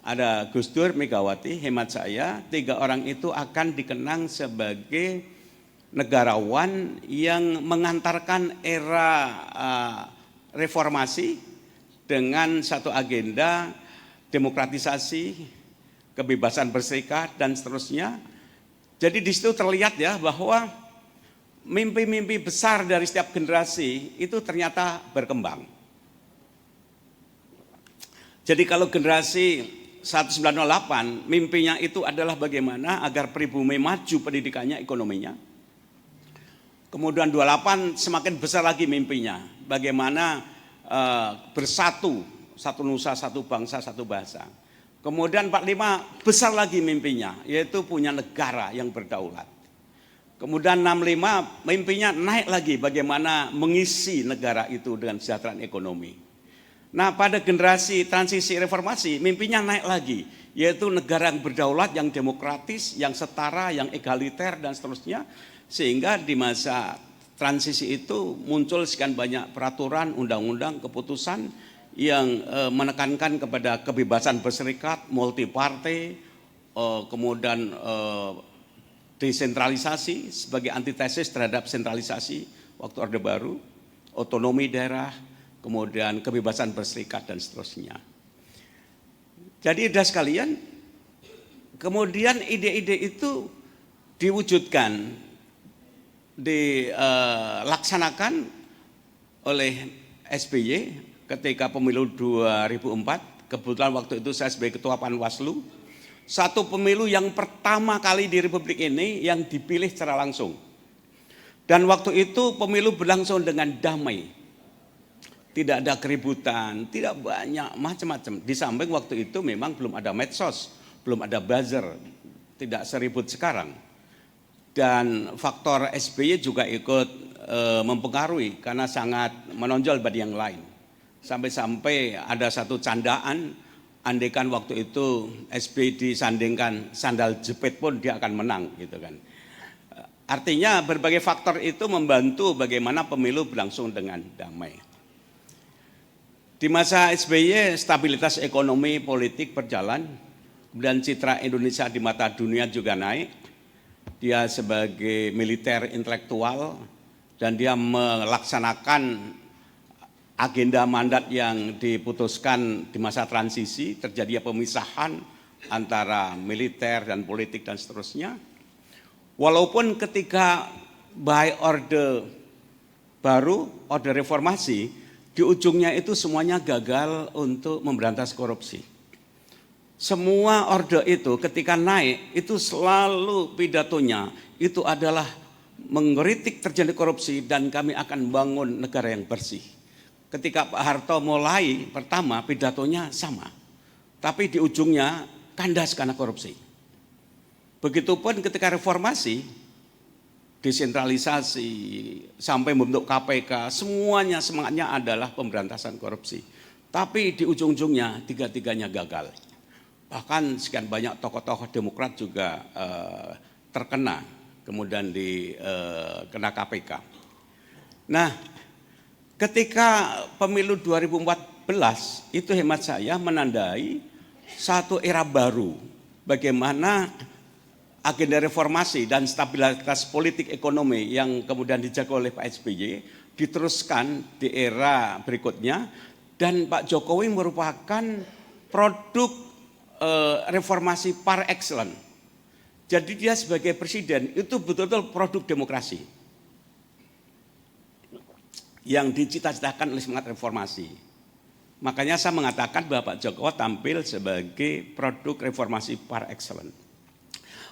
ada Gus Dur, Megawati, hemat saya 3 orang itu akan dikenang sebagai negarawan yang mengantarkan era reformasi dengan satu agenda demokratisasi, kebebasan berserikat dan seterusnya. Jadi di situ terlihat ya bahwa mimpi-mimpi besar dari setiap generasi itu ternyata berkembang. Jadi kalau generasi 1908 mimpinya itu adalah bagaimana agar pribumi maju pendidikannya, ekonominya. Kemudian 28 semakin besar lagi mimpinya, bagaimana bersatu, satu nusa, satu bangsa, satu bahasa. Kemudian 45 besar lagi mimpinya, yaitu punya negara yang berdaulat. Kemudian 65 mimpinya naik lagi, bagaimana mengisi negara itu dengan kesejahteraan ekonomi. Nah, pada generasi transisi reformasi mimpinya naik lagi, yaitu negara yang berdaulat, yang demokratis, yang setara, yang egaliter dan seterusnya. Sehingga di masa transisi itu muncul sekian banyak peraturan, undang-undang, keputusan yang menekankan kepada kebebasan berserikat, multi partai, kemudian desentralisasi sebagai antitesis terhadap sentralisasi waktu Orde Baru, otonomi daerah, kemudian kebebasan berserikat dan seterusnya. Jadi ida sekalian, kemudian ide-ide itu diwujudkan, dilaksanakan oleh SBY ketika pemilu 2004. Kebetulan waktu itu saya sebagai ketua Panwaslu, satu pemilu yang pertama kali di Republik ini yang dipilih secara langsung. Dan waktu itu pemilu berlangsung dengan damai, tidak ada keributan, tidak banyak macam-macam. Di samping waktu itu memang belum ada medsos, belum ada buzzer, tidak seribut sekarang. Dan faktor SBY juga ikut mempengaruhi karena sangat menonjol dibanding yang lain. Sampai-sampai ada satu candaan, andaikan waktu itu SBY disandingkan sandal jepit pun dia akan menang gitu kan. Artinya berbagai faktor itu membantu bagaimana pemilu berlangsung dengan damai. Di masa SBY stabilitas ekonomi politik berjalan, kemudian citra Indonesia di mata dunia juga naik. Dia sebagai militer intelektual dan dia melaksanakan agenda mandat yang diputuskan di masa transisi, terjadi pemisahan antara militer dan politik dan seterusnya. Walaupun ketika by orde baru, orde reformasi, di ujungnya itu semuanya gagal untuk memberantas korupsi. Semua orde itu ketika naik itu selalu pidatonya itu adalah mengkritik terjadi korupsi dan kami akan bangun negara yang bersih. ketika Pak Harto mulai pertama pidatonya sama, tapi di ujungnya kandas karena korupsi. Begitupun ketika reformasi, desentralisasi, sampai membentuk KPK, semuanya semangatnya adalah pemberantasan korupsi. Tapi di ujung-ujungnya tiga-tiganya gagal. Bahkan sekian banyak tokoh-tokoh Demokrat juga terkena, kemudian kena KPK. Nah, ketika pemilu 2014 itu hemat saya menandai satu era baru bagaimana agenda reformasi dan stabilitas politik ekonomi yang kemudian dijaga oleh Pak SBY diteruskan di era berikutnya, dan Pak Jokowi merupakan produk reformasi par excellence. Jadi dia sebagai presiden itu betul-betul produk demokrasi yang dicita-citakan oleh semangat reformasi. Makanya saya mengatakan bahwa Pak Jokowi tampil sebagai produk reformasi par excellence.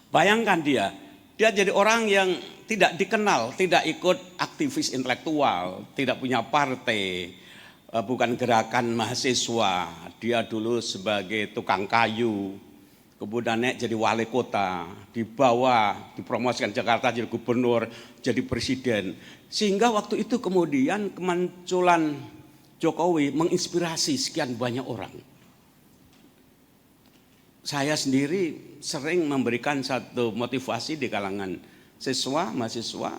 Bayangkan dia jadi orang yang tidak dikenal, tidak ikut aktivis intelektual, tidak punya partai, bukan gerakan mahasiswa. Dia dulu sebagai tukang kayu, kemudian naik jadi wali kota, dipromosikan Jakarta jadi gubernur, jadi presiden. Sehingga waktu itu kemudian kemunculan Jokowi menginspirasi sekian banyak orang. Saya sendiri sering memberikan satu motivasi di kalangan siswa, mahasiswa,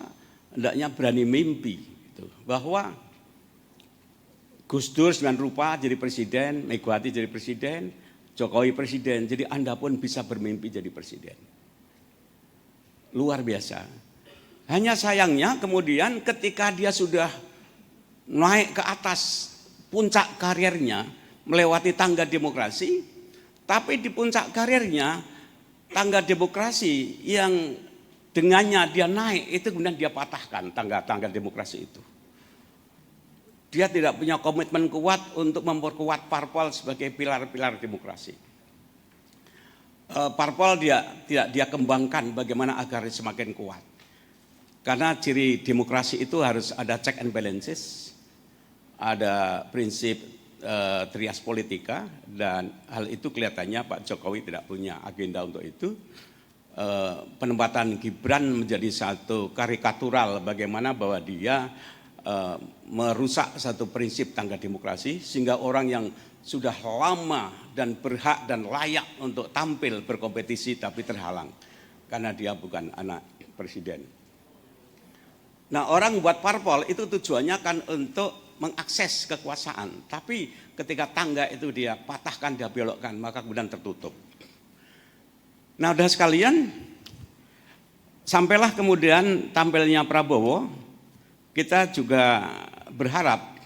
hendaknya berani mimpi. Bahwa Gus Dur sembilan rupa jadi presiden, Megawati jadi presiden, Jokowi presiden, jadi Anda pun bisa bermimpi jadi presiden. Luar biasa. Hanya sayangnya kemudian ketika dia sudah naik ke atas puncak karirnya, melewati tangga demokrasi, tapi di puncak karirnya, tangga demokrasi yang dengannya dia naik, itu kemudian dia patahkan tangga demokrasi itu. Dia tidak punya komitmen kuat untuk memperkuat parpol sebagai pilar-pilar demokrasi. Parpol tidak dia kembangkan bagaimana agar semakin kuat. Karena ciri demokrasi itu harus ada check and balances, ada prinsip trias politika, dan hal itu kelihatannya Pak Jokowi tidak punya agenda untuk itu. Penempatan Gibran menjadi satu karikatural bagaimana bahwa dia merusak satu prinsip tangga demokrasi, sehingga orang yang sudah lama dan berhak dan layak untuk tampil berkompetisi tapi terhalang karena dia bukan anak presiden. Nah, orang buat parpol itu tujuannya kan untuk mengakses kekuasaan, tapi ketika tangga itu dia patahkan, dia belokkan, maka kemudian tertutup. Nah, udah sekalian, sampailah kemudian tampilnya Prabowo. Kita juga berharap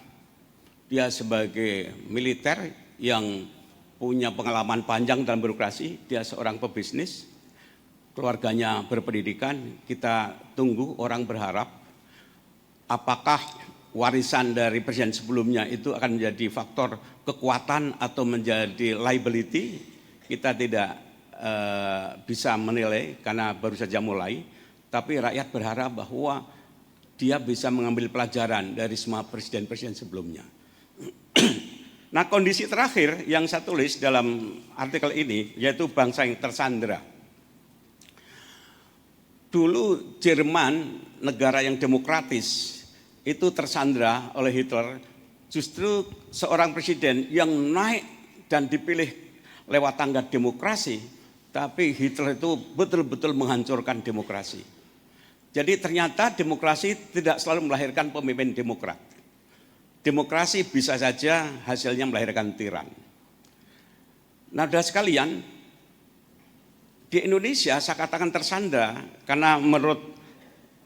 dia sebagai militer yang punya pengalaman panjang dalam birokrasi, dia seorang pebisnis, keluarganya berpendidikan. Kita tunggu, orang berharap apakah warisan dari presiden sebelumnya itu akan menjadi faktor kekuatan atau menjadi liability. Kita tidak bisa menilai karena baru saja mulai, tapi rakyat berharap bahwa dia bisa mengambil pelajaran dari semua presiden-presiden sebelumnya. Nah, kondisi terakhir yang saya tulis dalam artikel ini yaitu bangsa yang tersandera. Dulu Jerman, negara yang demokratis, itu tersandra oleh Hitler. Justru seorang presiden yang naik dan dipilih lewat tangga demokrasi, tapi Hitler itu betul-betul menghancurkan demokrasi. Jadi ternyata demokrasi tidak selalu melahirkan pemimpin demokrat. Demokrasi bisa saja hasilnya melahirkan tiran. Nah, saudara sekalian, di Indonesia saya katakan tersandra karena menurut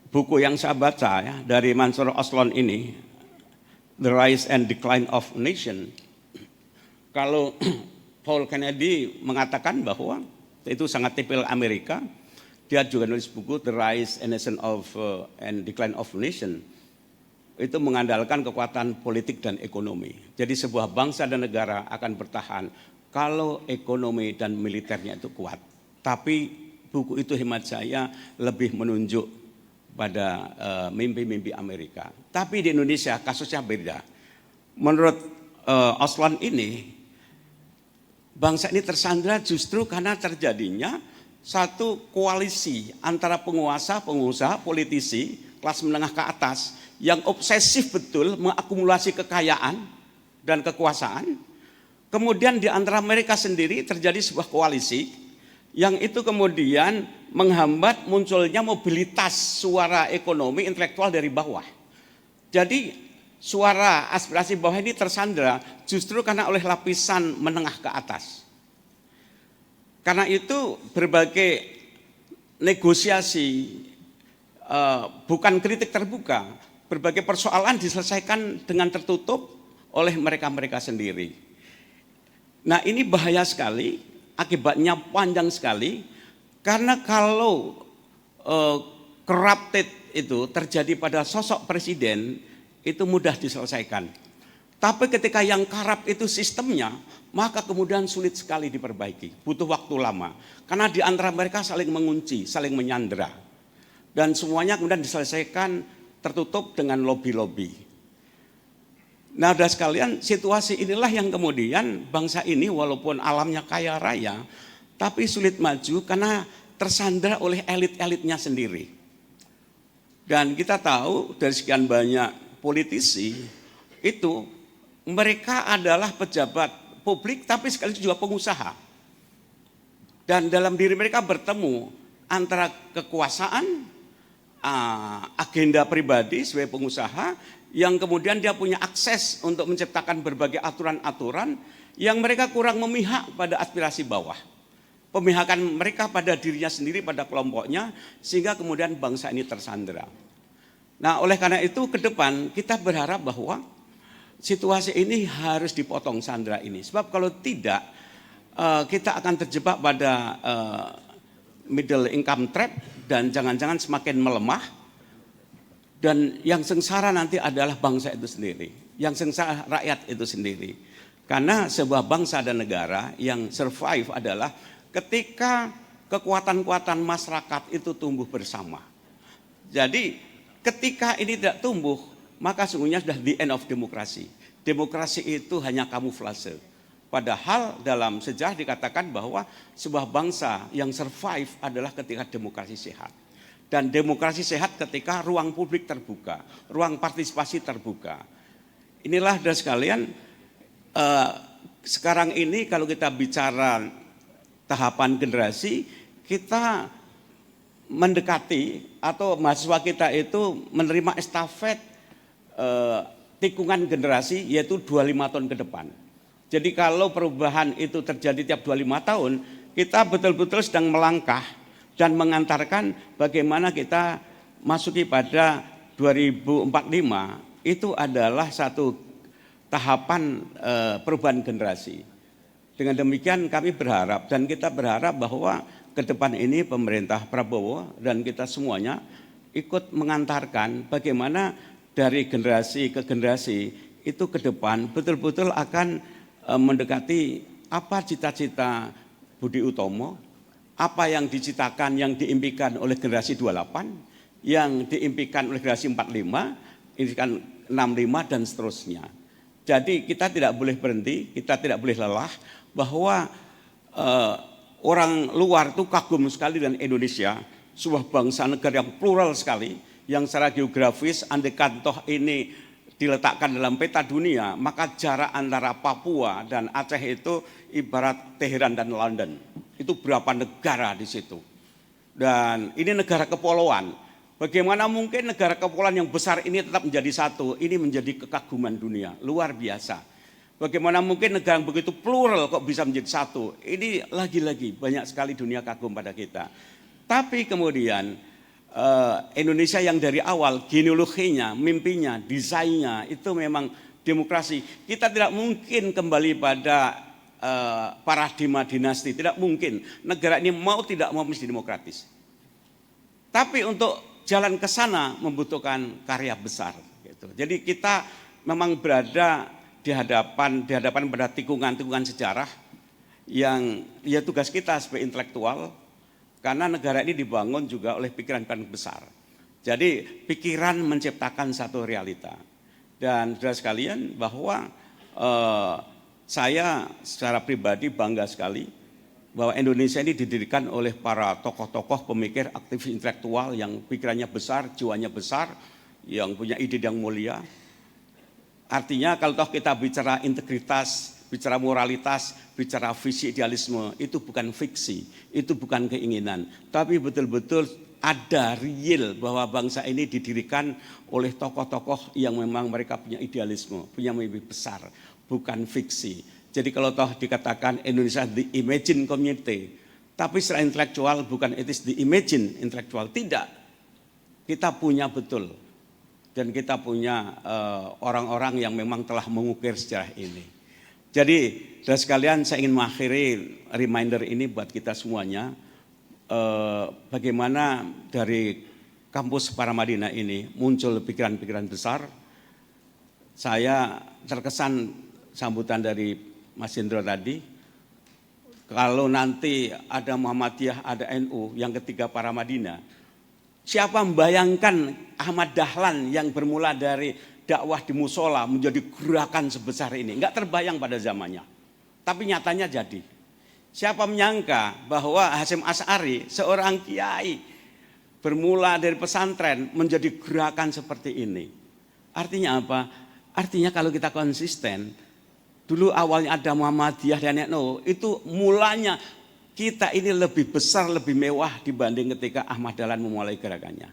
buku yang saya baca ya, dari Mansur Oslon ini, The Rise and Decline of Nation, kalau Paul Kennedy mengatakan bahwa itu sangat tipikal Amerika. Dia juga nulis buku The Rise and Decline of Nation. Itu mengandalkan kekuatan politik dan ekonomi. Jadi sebuah bangsa dan negara akan bertahan kalau ekonomi dan militernya itu kuat. Tapi buku itu hemat saya lebih menunjuk pada mimpi-mimpi Amerika. Tapi di Indonesia kasusnya beda. menurut Oslan ini, bangsa ini tersandra justru karena terjadinya satu koalisi antara penguasa, pengusaha, politisi, kelas menengah ke atas yang obsesif betul mengakumulasi kekayaan dan kekuasaan. Kemudian di antara mereka sendiri terjadi sebuah koalisi yang itu kemudian menghambat munculnya mobilitas suara ekonomi intelektual dari bawah. Jadi suara aspirasi bawah ini tersandra justru karena oleh lapisan menengah ke atas. Karena itu berbagai negosiasi, bukan kritik terbuka, berbagai persoalan diselesaikan dengan tertutup oleh mereka-mereka sendiri. Nah ini bahaya sekali, akibatnya panjang sekali, karena kalau corrupted itu terjadi pada sosok presiden, itu mudah diselesaikan. Tapi ketika yang korup itu sistemnya, maka kemudian sulit sekali diperbaiki, butuh waktu lama. Karena di antara mereka saling mengunci, saling menyandera. Dan semuanya kemudian diselesaikan tertutup dengan lobby-lobby. Nah, saudara sekalian, situasi inilah yang kemudian bangsa ini walaupun alamnya kaya raya, tapi sulit maju karena tersandra oleh elit-elitnya sendiri. Dan kita tahu dari sekian banyak politisi, itu mereka adalah pejabat publik tapi sekaligus juga pengusaha. Dan dalam diri mereka bertemu antara kekuasaan, agenda pribadi sebagai pengusaha, yang kemudian dia punya akses untuk menciptakan berbagai aturan-aturan yang mereka kurang memihak pada aspirasi bawah. Pemihakan mereka pada dirinya sendiri, pada kelompoknya, sehingga kemudian bangsa ini tersandera. Nah, oleh karena itu ke depan kita berharap bahwa situasi ini harus dipotong sandera ini. Sebab kalau tidak, kita akan terjebak pada middle income trap dan jangan-jangan semakin melemah. Dan yang sengsara nanti adalah bangsa itu sendiri. Yang sengsara rakyat itu sendiri. Karena sebuah bangsa dan negara yang survive adalah ketika kekuatan-kekuatan masyarakat itu tumbuh bersama. Jadi ketika ini tidak tumbuh, maka sungguhnya sudah the end of demokrasi. Demokrasi itu hanya kamuflase. Padahal dalam sejarah dikatakan bahwa sebuah bangsa yang survive adalah ketika demokrasi sehat. Dan demokrasi sehat ketika ruang publik terbuka, ruang partisipasi terbuka. Inilah saudara sekalian, sekarang ini kalau kita bicara tahapan generasi, kita mendekati atau mahasiswa kita itu menerima estafet tikungan generasi yaitu 25 tahun ke depan. Jadi kalau perubahan itu terjadi tiap 25 tahun, kita betul-betul sedang melangkah dan mengantarkan bagaimana kita masuki pada 2045, itu adalah satu tahapan perubahan generasi. Dengan demikian kami berharap dan kita berharap bahwa ke depan ini pemerintah Prabowo dan kita semuanya ikut mengantarkan bagaimana dari generasi ke generasi itu ke depan betul-betul akan mendekati apa cita-cita Budi Utomo, apa yang dicitakan, yang diimpikan oleh generasi 28, yang diimpikan oleh generasi 45, impikan 65 dan seterusnya. Jadi kita tidak boleh berhenti, kita tidak boleh lelah bahwa orang luar itu kagum sekali dengan Indonesia, sebuah bangsa negara yang plural sekali, yang secara geografis andaikan toh ini diletakkan dalam peta dunia, maka jarak antara Papua dan Aceh itu ibarat Teheran dan London. Itu berapa negara di situ. Dan ini negara kepulauan. Bagaimana mungkin negara kepulauan yang besar ini tetap menjadi satu? Ini menjadi kekaguman dunia, luar biasa. Bagaimana mungkin negara yang begitu plural kok bisa menjadi satu? Ini lagi-lagi banyak sekali dunia kagum pada kita. Tapi kemudian Indonesia yang dari awal genealoginya, mimpinya, desainnya itu memang demokrasi. Kita tidak mungkin kembali pada paradigma dinasti, tidak mungkin. Negara ini mau tidak mau mesti demokratis. Tapi untuk jalan ke sana membutuhkan karya besar. Gitu. Jadi kita memang berada di hadapan pada tikungan-tikungan sejarah yang ya tugas kita sebagai intelektual, karena negara ini dibangun juga oleh pikiran-pikiran besar. Jadi pikiran menciptakan satu realita. Dan saudara sekalian bahwa saya secara pribadi bangga sekali bahwa Indonesia ini didirikan oleh para tokoh-tokoh pemikir aktivis intelektual yang pikirannya besar, jiwanya besar, yang punya ide yang mulia. Artinya kalau toh kita bicara integritas, bicara moralitas, bicara visi idealisme, itu bukan fiksi, itu bukan keinginan, tapi betul-betul ada real bahwa bangsa ini didirikan oleh tokoh-tokoh yang memang mereka punya idealisme, punya mimpi besar, bukan fiksi. Jadi kalau toh dikatakan Indonesia the imagine community, tapi secara intelektual bukan it is the imagine intelektual, tidak. Kita punya betul, dan kita punya orang-orang yang memang telah mengukir sejarah ini. Jadi saudara sekalian, saya ingin mengakhiri reminder ini buat kita semuanya, bagaimana dari kampus Paramadina ini muncul pikiran-pikiran besar. Saya terkesan sambutan dari Mas Indro tadi, kalau nanti ada Muhammadiyah, ada NU, yang ketiga Paramadina, siapa membayangkan Ahmad Dahlan yang bermula dari dakwah di musola menjadi gerakan sebesar ini? Enggak terbayang pada zamannya, tapi nyatanya jadi. Siapa menyangka bahwa Hasyim Asy'ari, seorang kiai, bermula dari pesantren menjadi gerakan seperti ini? Artinya apa? Artinya kalau kita konsisten, dulu awalnya ada Muhammadiyah dan NU, itu mulanya kita ini lebih besar, lebih mewah dibanding ketika Ahmad Dahlan memulai gerakannya.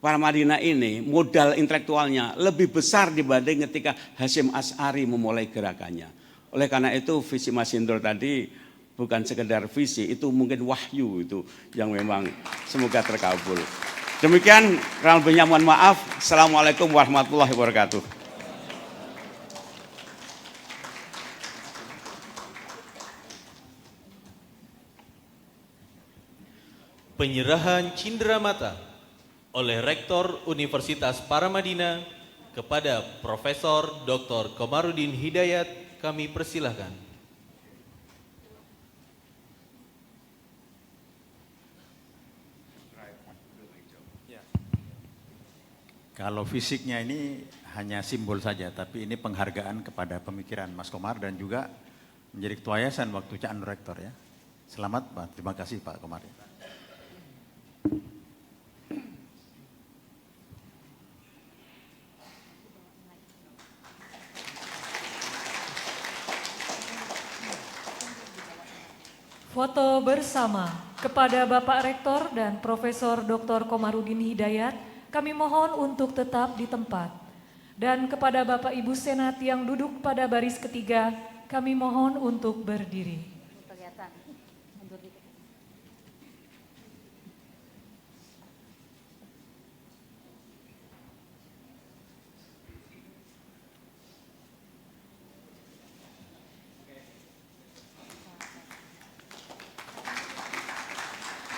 Paramadina ini modal intelektualnya lebih besar dibanding ketika Hasyim Asy'ari memulai gerakannya. Oleh karena itu visi Mas Indro tadi bukan sekedar visi, itu mungkin wahyu itu yang memang semoga terkabul. Demikian, kurang lebihnya mohon maaf. Assalamualaikum warahmatullahi wabarakatuh. Penyerahan cindramata oleh Rektor Universitas Paramadina kepada Profesor Dr. Komarudin Hidayat, kami persilahkan. Kalau fisiknya ini hanya simbol saja, tapi ini penghargaan kepada pemikiran Mas Komar dan juga menjadi ketua yayasan waktu Cak Nur Rektor ya. Selamat Pak, terima kasih Pak Komar. Foto bersama kepada Bapak Rektor dan Profesor Dr. Komarudin Hidayat, kami mohon untuk tetap di tempat. Dan kepada Bapak Ibu Senat yang duduk pada baris ketiga, kami mohon untuk berdiri.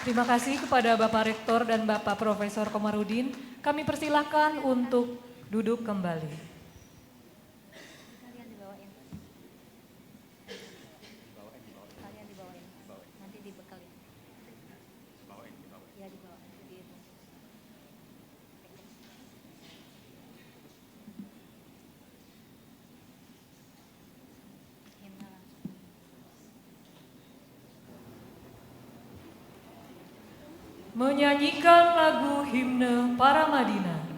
Terima kasih kepada Bapak Rektor dan Bapak Profesor Komarudin. Kami persilahkan untuk duduk kembali. Menyanyikan lagu himne Paramadina.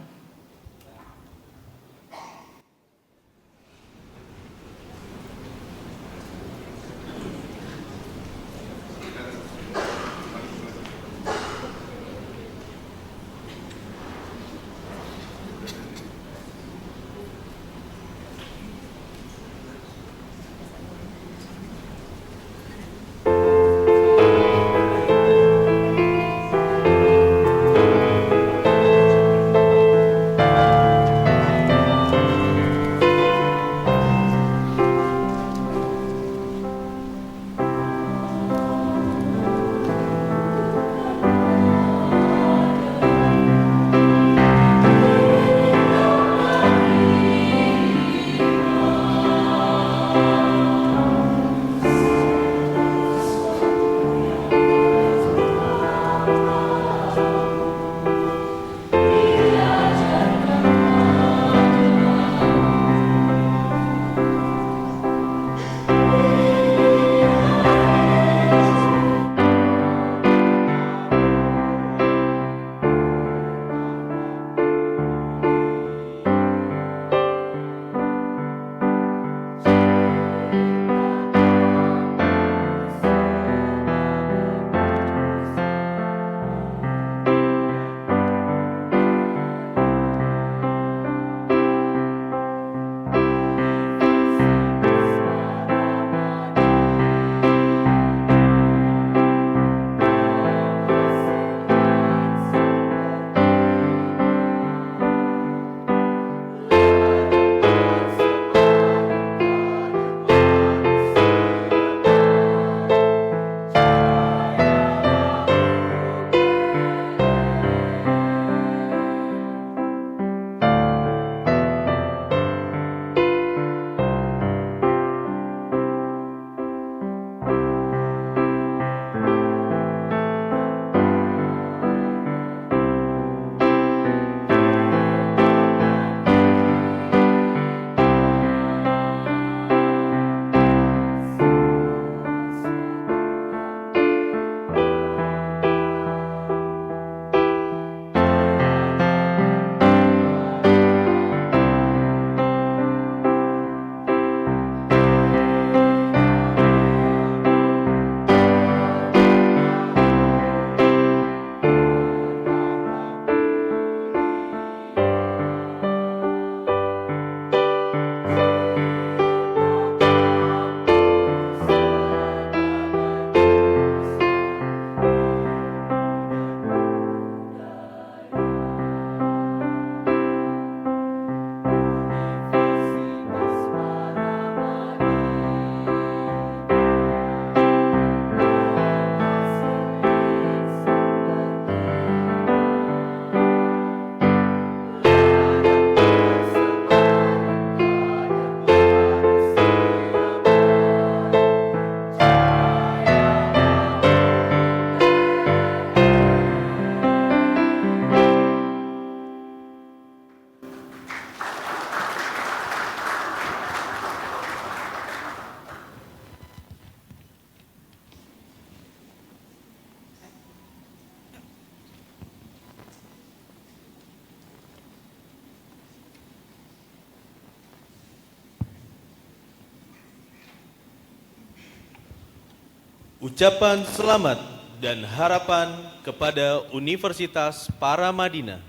Ucapan selamat dan harapan kepada Universitas Paramadina.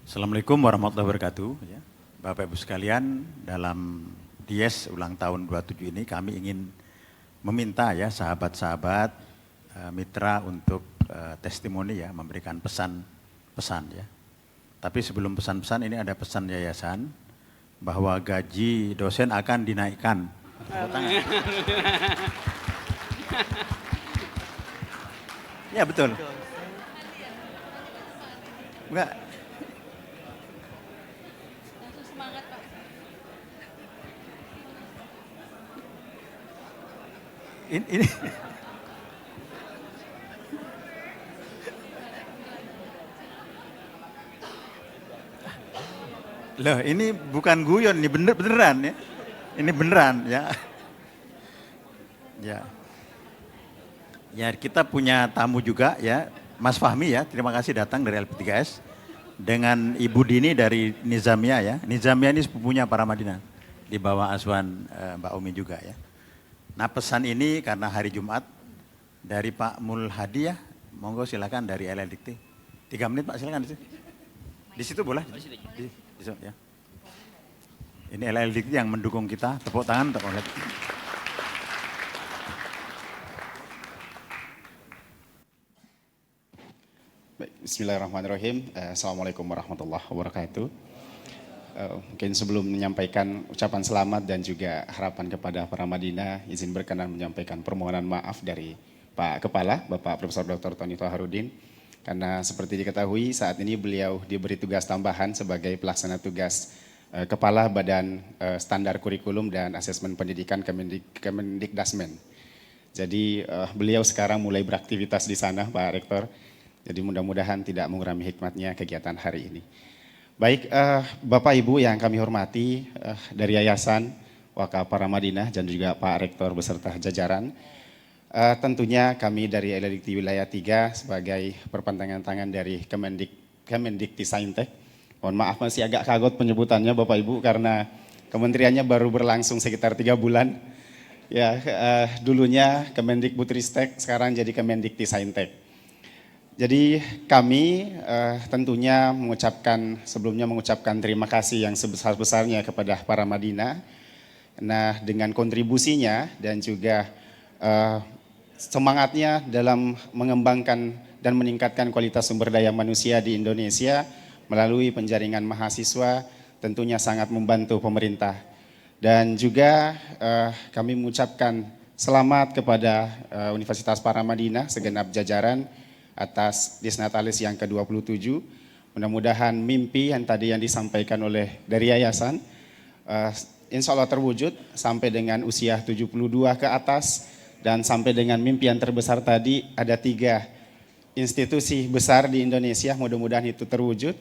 Assalamualaikum warahmatullahi wabarakatuh. Bapak Ibu sekalian, dalam Dies ulang tahun 27 ini kami ingin meminta ya sahabat-sahabat mitra untuk testimoni ya, memberikan pesan-pesan ya. Tapi sebelum pesan-pesan ini ada pesan yayasan bahwa gaji dosen akan dinaikkan. Ya betul. Enggak. Ini loh, ini bukan guyon, ini beneran ya. Ini beneran ya. Ya. Ya, kita punya tamu juga ya, Mas Fahmi ya. Terima kasih datang dari LP3S dengan Ibu Dini dari Nizamia ya. Nizamia ini sepupunya Paramadina di bawah asuhan Mbak Umi juga ya. Nah, pesan ini karena hari Jumat dari Pak Mulhadi ya. Monggo silakan dari LLDikti. 3 menit Pak, silakan di situ. Di situ boleh. Di situ ya. Ini LLDikti yang mendukung kita. Tepuk tangan untuk LLDikti. Bismillahirrahmanirrahim. Assalamualaikum warahmatullahi wabarakatuh. Mungkin sebelum menyampaikan ucapan selamat dan juga harapan kepada Paramadina, izin berkenan menyampaikan permohonan maaf dari Pak Kepala, Bapak Profesor Dr. Tony Toharudin. Karena seperti diketahui saat ini beliau diberi tugas tambahan sebagai pelaksana tugas Kepala Badan Standar Kurikulum dan Asesmen Pendidikan Kemendikdasmen. Jadi beliau sekarang mulai beraktivitas di sana, Pak Rektor. Jadi mudah-mudahan tidak mengurangi hikmatnya kegiatan hari ini. Baik, Bapak Ibu yang kami hormati dari Yayasan Wakaf Paramadina dan juga Pak Rektor beserta jajaran. Tentunya kami dari LLDikti Wilayah 3 sebagai perpanjangan tangan dari Kemendikti-Saintek. Mohon maaf masih agak kaget penyebutannya Bapak Ibu karena kementeriannya baru berlangsung sekitar 3 bulan. Ya, dulunya Kemendikbudristek, sekarang jadi Kemendikti-Saintek. Jadi kami tentunya sebelumnya mengucapkan terima kasih yang sebesar-besarnya kepada Paramadina. Nah, dengan kontribusinya dan juga semangatnya dalam mengembangkan dan meningkatkan kualitas sumber daya manusia di Indonesia melalui penjaringan mahasiswa tentunya sangat membantu pemerintah. Dan juga kami mengucapkan selamat kepada Universitas Paramadina segenap jajaran atas Disnatalis yang ke-27. Mudah-mudahan mimpi yang tadi yang disampaikan oleh dari yayasan insya Allah terwujud sampai dengan usia 72 ke atas dan sampai dengan mimpi yang terbesar tadi ada 3 institusi besar di Indonesia, mudah-mudahan itu terwujud.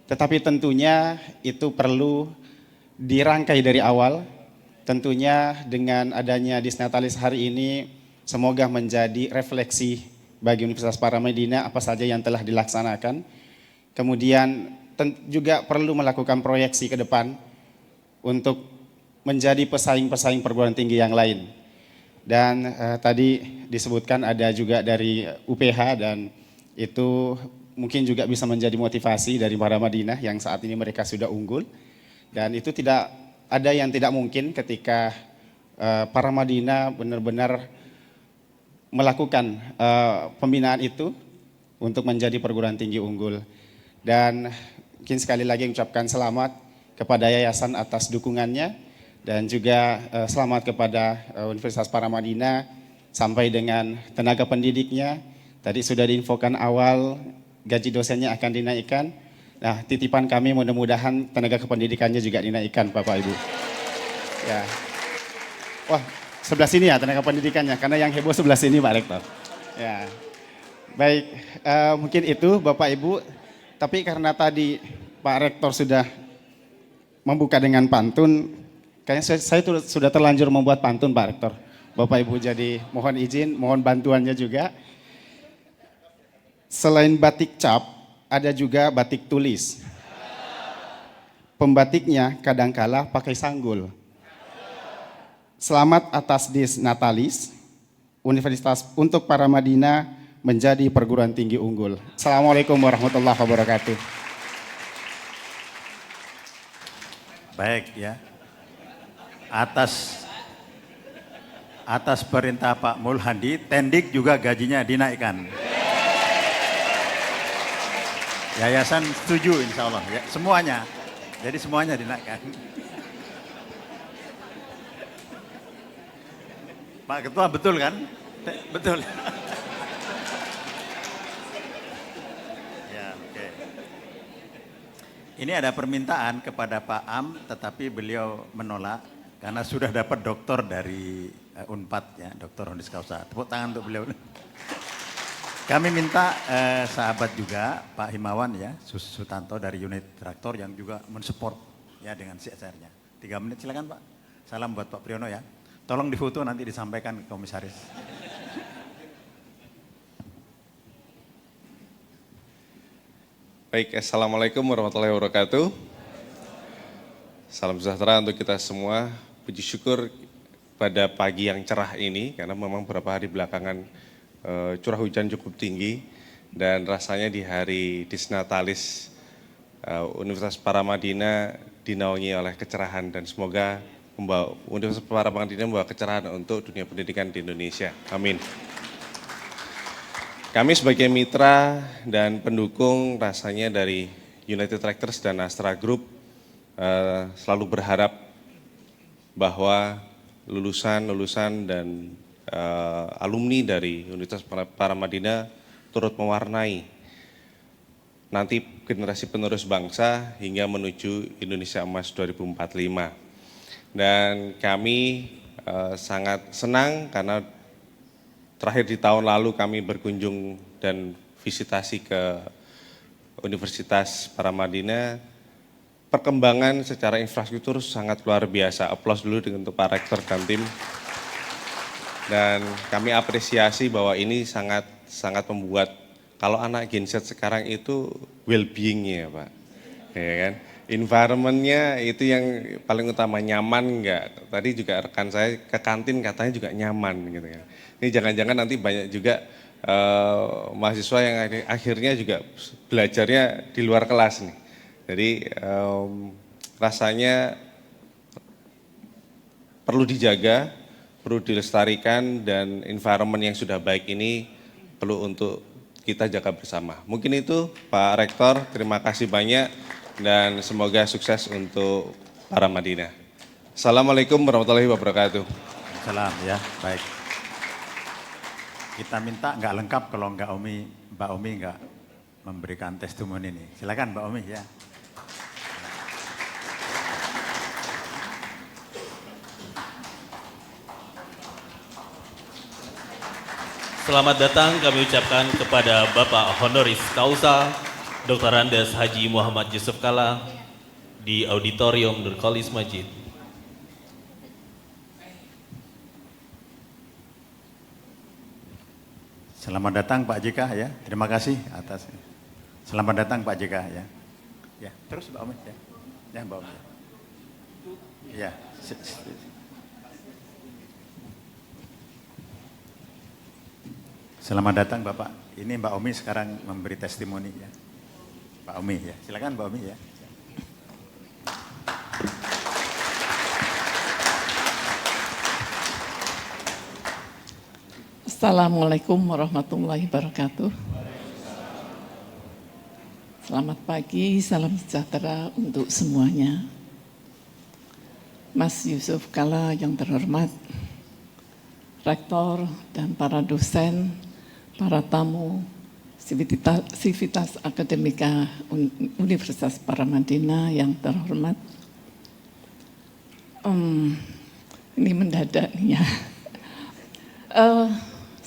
Tetapi tentunya itu perlu dirangkai dari awal. Tentunya dengan adanya Disnatalis hari ini semoga menjadi refleksi bagi Universitas Paramadina apa saja yang telah dilaksanakan. Kemudian juga perlu melakukan proyeksi ke depan untuk menjadi pesaing-pesaing perguruan tinggi yang lain. Dan tadi disebutkan ada juga dari UPH dan itu mungkin juga bisa menjadi motivasi dari Paramadina yang saat ini mereka sudah unggul. Dan itu tidak ada yang tidak mungkin ketika Paramadina benar-benar melakukan pembinaan itu untuk menjadi perguruan tinggi unggul. Dan mungkin sekali lagi mengucapkan selamat kepada yayasan atas dukungannya dan juga selamat kepada Universitas Paramadina sampai dengan tenaga pendidiknya. Tadi sudah diinfokan awal gaji dosennya akan dinaikkan. Nah, titipan kami mudah-mudahan tenaga kependidikannya juga dinaikkan Bapak Ibu. Ya. Wah, sebelah sini ya tenaga pendidikannya, karena yang heboh sebelah sini Pak Rektor. Ya, baik, mungkin itu Bapak Ibu. Tapi karena tadi Pak Rektor sudah membuka dengan pantun, kayaknya saya sudah terlanjur membuat pantun Pak Rektor. Bapak Ibu jadi mohon izin, mohon bantuannya juga. Selain batik cap, ada juga batik tulis. Pembatiknya kadangkala pakai sanggul. Selamat atas Dis Natalis, Universitas untuk Paramadina menjadi perguruan tinggi unggul. Assalamualaikum warahmatullahi wabarakatuh. Baik ya. Atas perintah Pak Mulhadi, Tendik juga gajinya dinaikkan. Yayasan setuju insya Allah ya, semuanya. Jadi semuanya dinaikkan. Pak Ketua betul kan? Betul. Ya, oke. Ini ada permintaan kepada Pak Am, tetapi beliau menolak karena sudah dapat doktor dari Unpad ya, Doktor Honoris Causa. Tepuk tangan untuk beliau. Kami minta sahabat juga Pak Himawan ya, Sutanto dari unit traktor yang juga mensupport ya dengan CSR-nya. 3 menit silakan Pak. Salam buat Pak Priyono ya. Tolong difoto nanti disampaikan ke komisaris. Baik, Assalamualaikum warahmatullahi wabarakatuh. Salam sejahtera untuk kita semua. Puji syukur pada pagi yang cerah ini, karena memang beberapa hari belakangan curah hujan cukup tinggi. Dan rasanya di hari Disnatalis Universitas Paramadina dinaungi oleh kecerahan, dan semoga Universitas Paramadina membawa kecerahan untuk dunia pendidikan di Indonesia. Amin. Kami sebagai mitra dan pendukung rasanya dari United Tractors dan Astra Group selalu berharap bahwa lulusan dan alumni dari Universitas Paramadina turut mewarnai nanti generasi penerus bangsa hingga menuju Indonesia Emas 2045. Dan kami sangat senang karena terakhir di tahun lalu kami berkunjung dan visitasi ke Universitas Paramadina. Perkembangan secara infrastruktur sangat luar biasa. Aplaus dulu untuk Pak Rektor dan tim. Dan kami apresiasi bahwa ini sangat membuat kalau anak Gen Z sekarang itu well-being-nya Pak. Ya kan? Environment-nya itu yang paling utama, nyaman enggak? Tadi juga rekan saya ke kantin katanya juga nyaman gitu kan. Ini jangan-jangan nanti banyak juga mahasiswa yang akhirnya juga belajarnya di luar kelas nih. Jadi rasanya perlu dijaga, perlu dilestarikan, dan environment yang sudah baik ini perlu untuk kita jaga bersama. Mungkin itu Pak Rektor, terima kasih banyak. Dan semoga sukses untuk Paramadina. Assalamualaikum warahmatullahi wabarakatuh. Salam ya, baik. Kita minta nggak lengkap kalau Mbak Omi nggak memberikan testimoni ini. Silakan Mbak Omi ya. Selamat datang kami ucapkan kepada Bapak Honoris Causa Dr. Andes Haji Muhammad Yusuf Kalla di Auditorium Nurkolis Masjid. Selamat datang Pak JK ya. Terima kasih atas. Selamat datang Pak JK ya. Ya, terus Mbak Omi ya. Ya Mbak Omi. Ya. Selamat datang Bapak. Ini Mbak Omi sekarang memberi testimoni ya. Pak Omi ya, silakan Mbak Omi ya. Assalamualaikum warahmatullahi wabarakatuh. Selamat pagi, salam sejahtera untuk semuanya. Mas Yusuf Kalla yang terhormat, Rektor dan para dosen, para tamu, Sivitas Akademika Universitas Paramadina yang terhormat. Ini mendadak nih ya.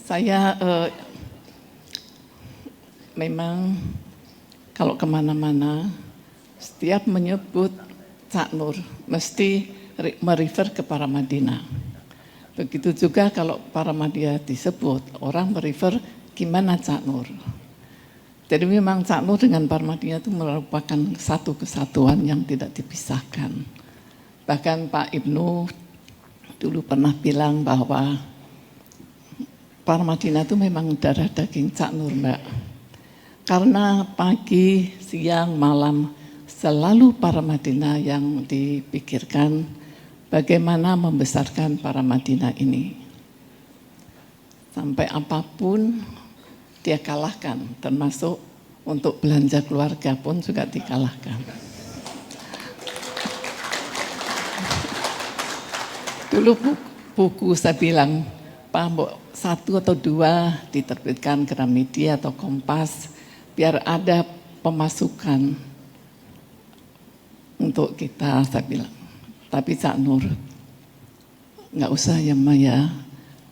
Saya memang kalau kemana-mana setiap menyebut Cak Nur mesti merefer ke Paramadina. Begitu juga kalau Paramadina disebut, orang merefer gimana Cak Nur. Jadi memang Cak Nur dengan Paramadina itu merupakan satu kesatuan yang tidak dipisahkan. Bahkan Pak Ibnu dulu pernah bilang bahwa Paramadina itu memang darah daging Cak Nur, Mbak. Karena pagi, siang, malam selalu Paramadina yang dipikirkan bagaimana membesarkan Paramadina ini. Sampai apapun dia kalahkan, termasuk untuk belanja keluarga pun juga dikalahkan. Dulu buku saya bilang, Pak, 1 atau 2 diterbitkan Gramedia atau Kompas, biar ada pemasukan untuk kita, saya bilang. Tapi Cak Nur, nggak usah ya Maya,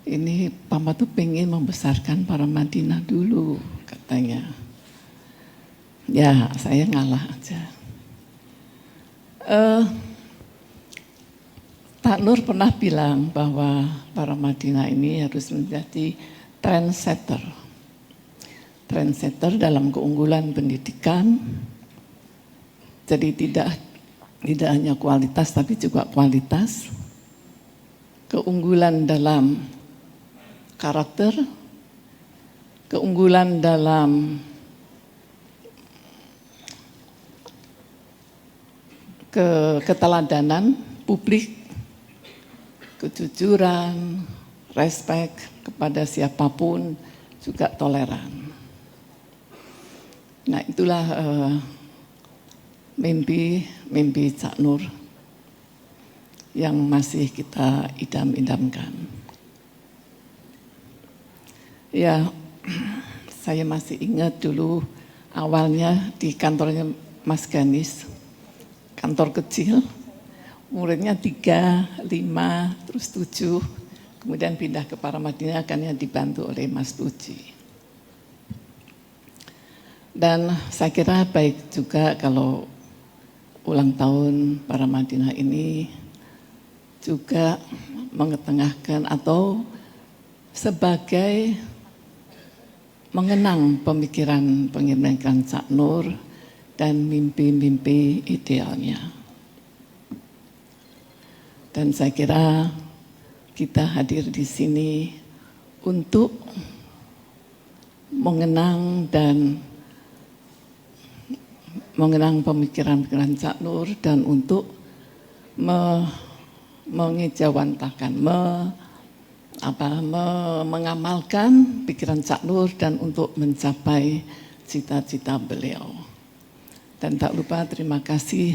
ini Papa tuh pengen membesarkan Paramadina dulu, katanya. Ya, saya ngalah aja. Cak Nur pernah bilang bahwa Paramadina ini harus menjadi trendsetter. Trendsetter dalam keunggulan pendidikan. Jadi tidak hanya kualitas tapi juga kualitas. Keunggulan dalam karakter, keunggulan dalam keteladanan publik, kejujuran, respek kepada siapapun, juga toleran. Nah, itulah mimpi Cak Nur yang masih kita idam-idamkan. Ya, saya masih ingat dulu awalnya di kantornya Mas Ganis, kantor kecil, muridnya 3, 5, terus 7, kemudian pindah ke Paramadina, akhirnya dibantu oleh Mas Puji. Dan saya kira baik juga kalau ulang tahun Paramadina ini juga mengetengahkan atau sebagai mengenang pemikiran Cak Nur dan mimpi-mimpi idealnya. Dan saya kira kita hadir di sini untuk mengenang pemikiran Cak Nur dan untuk mengejawantakan, mengamalkan pikiran Cak Nur dan untuk mencapai cita-cita beliau. Dan tak lupa terima kasih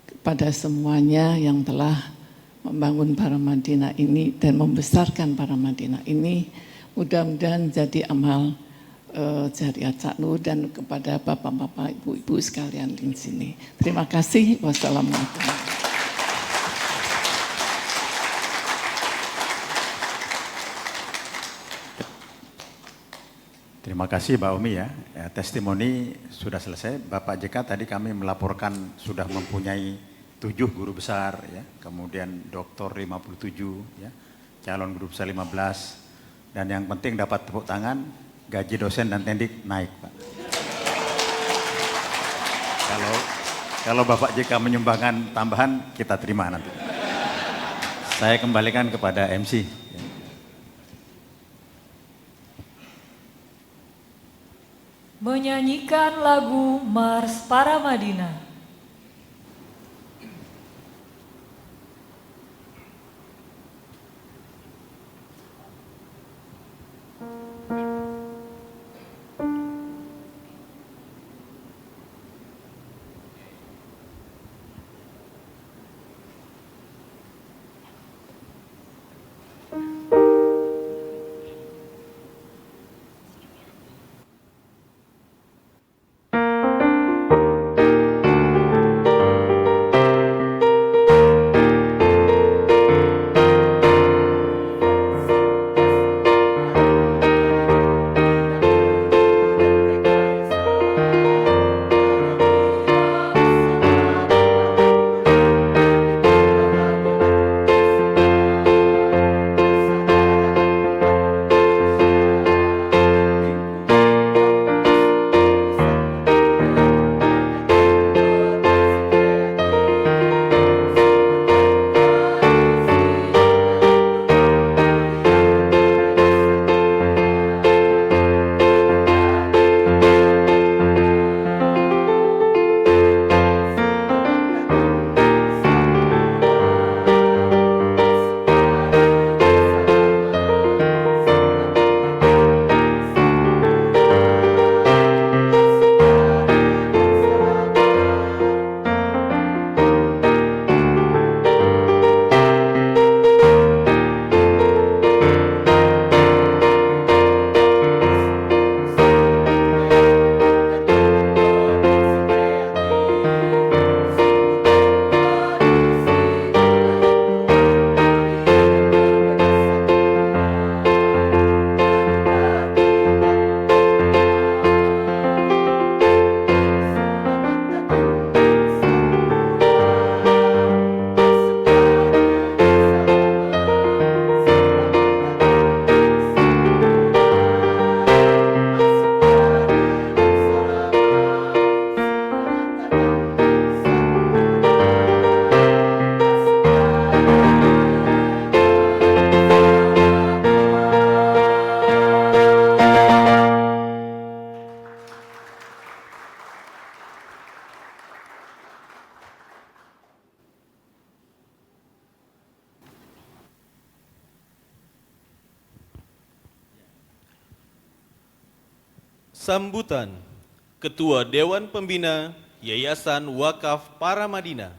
kepada semuanya yang telah membangun Paramadina ini dan membesarkan Paramadina ini. Mudah-mudahan jadi amal jariah Cak Nur dan kepada bapak-bapak, ibu-ibu sekalian di sini. Terima kasih. Wassalamualaikum. Terima kasih Mbak Umi ya. Testimoni sudah selesai. Bapak JK tadi kami melaporkan sudah mempunyai 7 guru besar, ya, kemudian doktor 57, ya, calon guru besar 15, dan yang penting dapat tepuk tangan, gaji dosen dan tendik naik, Pak. Kalau Bapak JK menyumbangkan tambahan, kita terima nanti. Saya kembalikan kepada MC. Menyanyikan lagu Mars Paramadina. Sambutan Ketua Dewan Pembina Yayasan Wakaf Paramadina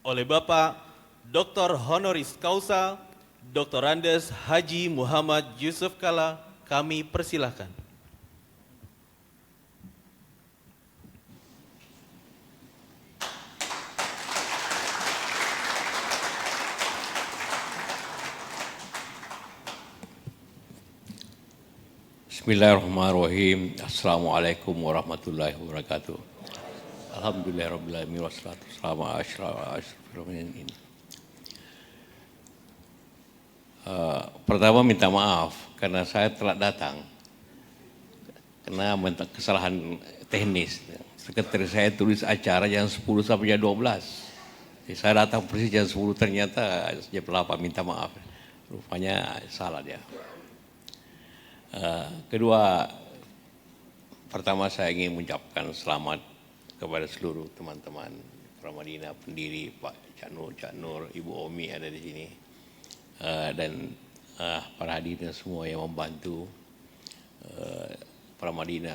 oleh Bapak Dr. Honoris Causa Dr. Andes Haji Muhammad Yusuf Kalla, kami persilahkan. Bismillahirrahmanirrahim. Assalamualaikum warahmatullahi wabarakatuh. Alhamdulillahirrahmanirrahim. Wassalatu wassalamu ala asyrafil anbiya'i. Pertama minta maaf karena saya telat datang. Karena kesalahan teknis. Sekretari saya tulis acara jam 10 sampai jam 12. Jadi saya datang persis jam 10, ternyata jam 8, minta maaf. Rupanya salah dia. Kedua, pertama saya ingin mengucapkan selamat kepada seluruh teman-teman Paramadina, pendiri Pak Cak Nur, Ibu Omi ada di sini, dan para hadirin semua yang membantu Paramadina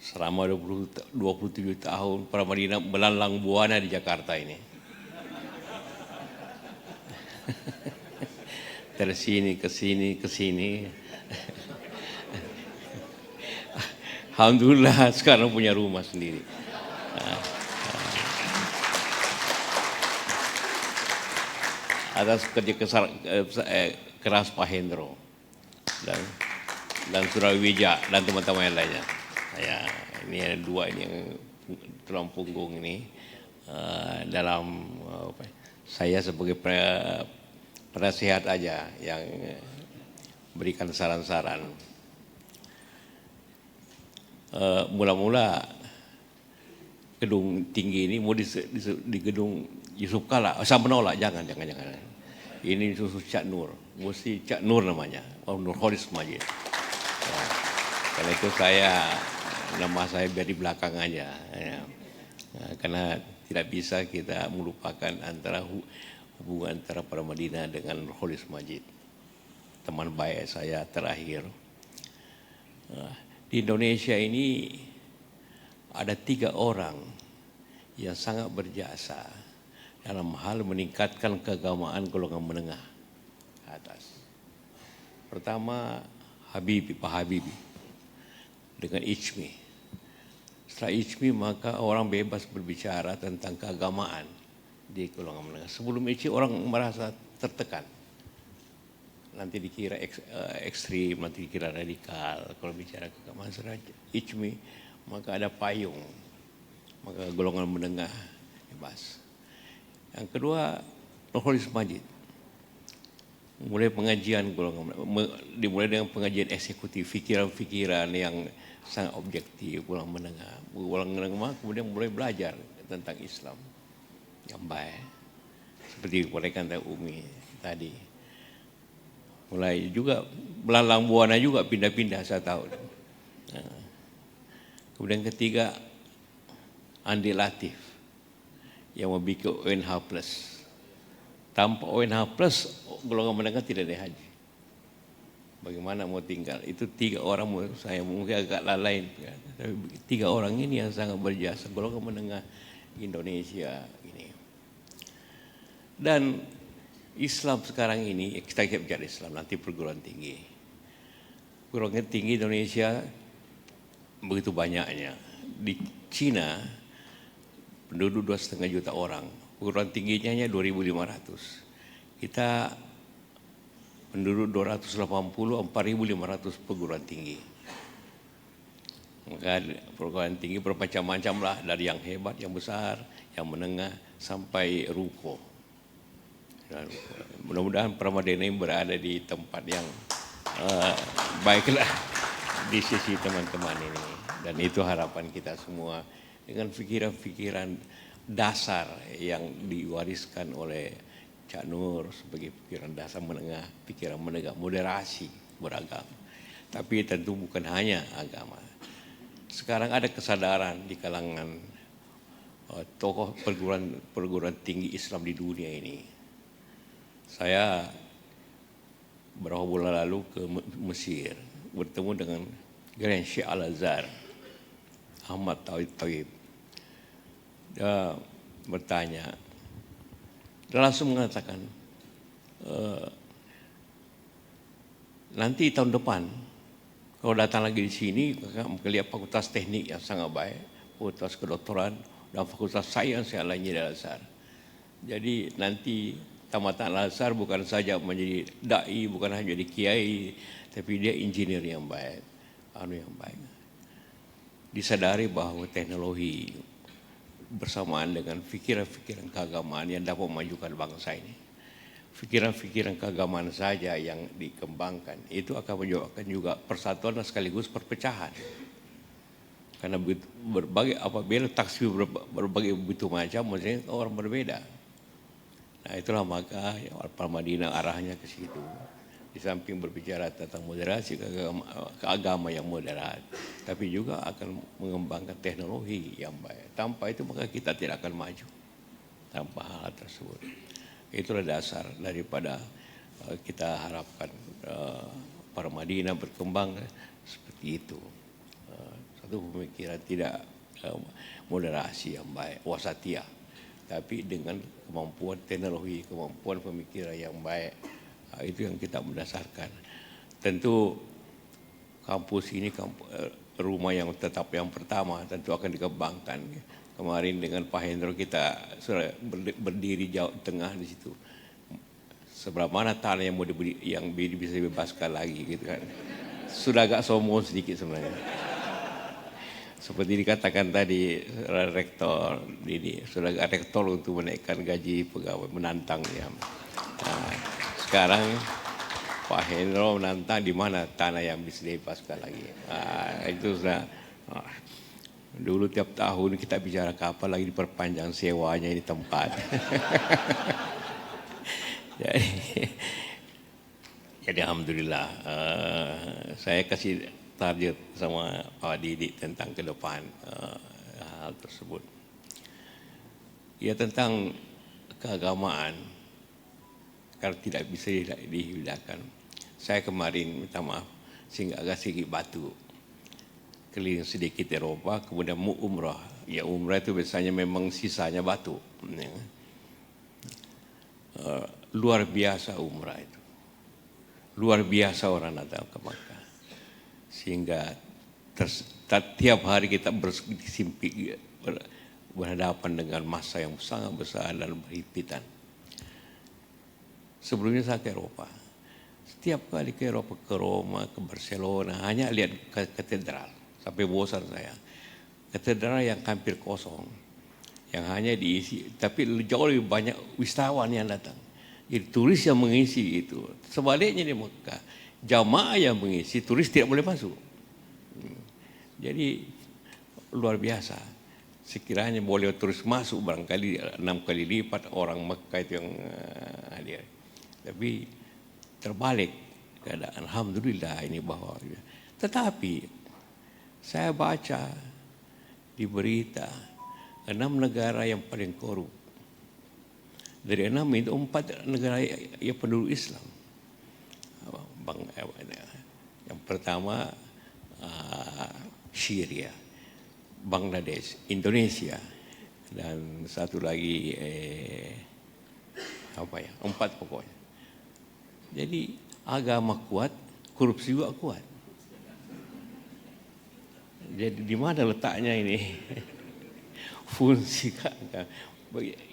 selama 27 tahun. Paramadina melalang buana di Jakarta ini. Dari sini ke sini ke sini. Alhamdulillah sekarang punya rumah sendiri. Atas kerja keras Pak Hendro dan Surawijaya dan teman-teman yang lainnya. Ini ada dua ini yang tulang punggung ini dalam saya sebagai penasehat aja yang berikan saran-saran. Mula-mula gedung tinggi ini mau di gedung Yusuf Kalla, saya menolak, jangan. Ini khusus Cak Nur, mesti Cak Nur namanya, Nurholis Majid. Karena itu nama saya biar di belakang aja. Karena tidak bisa kita melupakan hubungan antara Paramadina dengan Nurholis Majid, teman baik saya terakhir. Di Indonesia ini ada 3 orang yang sangat berjasa dalam hal meningkatkan keagamaan golongan menengah ke atas. Pertama, Pak Habibie dengan Ijmi. Setelah Ijmi maka orang bebas berbicara tentang keagamaan di golongan menengah. Sebelum Ijmi orang merasa tertekan. Nanti dikira ekstrim, nanti dikira radikal. Kalau bicara keagamaan Ijmi, maka ada payung, maka golongan menengah bebas. Yang kedua, Nurholis Majid. Mulai pengajian dimulai dengan pengajian eksekutif, pikiran-pikiran yang sangat objektif, golongan menengah. Golongan menengah kemudian mulai belajar tentang Islam yang baik. Seperti mereka kata Umi tadi. Mulai juga melalang buana juga, pindah-pindah saya tahu. Kemudian ketiga, Andi Latif yang membuat ONH Plus. Tanpa ONH Plus, golongan menengah tidak ada haji. Bagaimana mau tinggal? Itu 3 orang menurut saya, mungkin agak lalai. 3 orang ini yang sangat berjasa, golongan menengah Indonesia ini. Dan Islam sekarang ini, kita bicara Islam, nanti perguruan tinggi. Perguruan tinggi Indonesia begitu banyaknya. Di Cina, penduduk 2,5 juta orang. Perguruan tingginya hanya 2.500. Kita penduduk 280, 4.500 perguruan tinggi. Maka perguruan tinggi bermacam-macam lah, dari yang hebat, yang besar, yang menengah, sampai ruko. Dan mudah-mudahan Paramadina ini berada di tempat yang baiklah di sisi teman-teman ini. Dan itu harapan kita semua dengan pikiran-pikiran dasar yang diwariskan oleh Cak Nur sebagai pikiran dasar menengah, pikiran menegak moderasi beragama. Tapi tentu bukan hanya agama. Sekarang ada kesadaran di kalangan tokoh perguruan tinggi Islam di dunia ini. Saya beberapa bulan lalu ke Mesir, bertemu dengan Grand Syekh Al-Azhar Ahmad Tauhid dia bertanya, dia langsung mengatakan, nanti tahun depan kalau datang lagi di sini melihat fakultas teknik yang sangat baik, fakultas kedokteran dan fakultas sains yang lainnya di Al-Azhar. Jadi nanti tamatan Al-Azhar bukan saja menjadi dai, bukan hanya jadi kiai, tapi dia engineer yang baik, yang baik. Disadari bahwa teknologi bersamaan dengan pikiran-pikiran keagamaan yang dapat memajukan bangsa ini. Pikiran-pikiran keagamaan saja yang dikembangkan itu akan menyebabkan juga persatuan dan sekaligus perpecahan. Karena berbagai apabila taksir berbagai begitu macam, maksudnya orang berbeda. Nah itulah maka Paramadina arahnya ke situ. Di samping berbicara tentang moderasi keagama yang moderat, tapi juga akan mengembangkan teknologi yang baik. Tanpa itu maka kita tidak akan maju. Tanpa hal tersebut. Itulah dasar daripada kita harapkan Paramadina berkembang seperti itu. Satu pemikiran tidak moderasi yang baik, wasatiyah, tapi dengan kemampuan teknologi, kemampuan pemikiran yang baik. Itu yang kita mendasarkan. Tentu kampus ini rumah yang tetap yang pertama tentu akan dikembangkan. Kemarin dengan Pak Hendro kita sudah berdiri jauh tengah di situ. Seberapa mana tanah yang mau bisa dibebaskan lagi gitu kan. Sudah agak sombong sedikit sebenarnya. Seperti dikatakan tadi rektor ini sudah agak rektor untuk menaikkan gaji pegawai, menantang ya. Nah, sekarang Pak Hendro menantang di mana tanah yang bisa dibebaskan lagi. Itu sudah. Dulu tiap tahun kita bicara kapal lagi diperpanjang sewanya ini tempat. Jadi alhamdulillah saya kasih target sama Pak Didik tentang ke depan hal tersebut. Ya tentang keagamaan kalau tidak bisa dihindarkan. Saya kemarin minta maaf sehingga agak sedikit batu. Keliling sedikit Eropa, kemudian mau umrah. Ya umrah itu biasanya memang sisanya batu. Luar biasa umrah itu. Luar biasa orang datang ke Makkah. Sehingga tiap hari kita berhadapan dengan masa yang sangat besar dan berhimpitan. Sebelumnya saya ke Eropa. Setiap kali ke Eropa, ke Roma, ke Barcelona, hanya lihat katedral. Sampai bosan saya. Katedral yang hampir kosong. Yang hanya diisi, tapi jauh lebih banyak wisatawan yang datang. Jadi turis yang mengisi itu. Sebaliknya di Mekah, jamaah yang mengisi, turis tidak boleh masuk. Jadi luar biasa. Sekiranya boleh turis masuk barangkali 6 kali lipat orang Mekah itu yang hadir. Tapi terbalik keadaan. Alhamdulillah ini bahwa. Tetapi saya baca di berita 6 negara yang paling korup. Dari 6 itu 4 negara yang penduduk Islam. Yang pertama Syria, Bangladesh, Indonesia, dan satu lagi 4 pokoknya. Jadi agama kuat, korupsi juga kuat. Jadi di mana letaknya ini? Fungsi kan?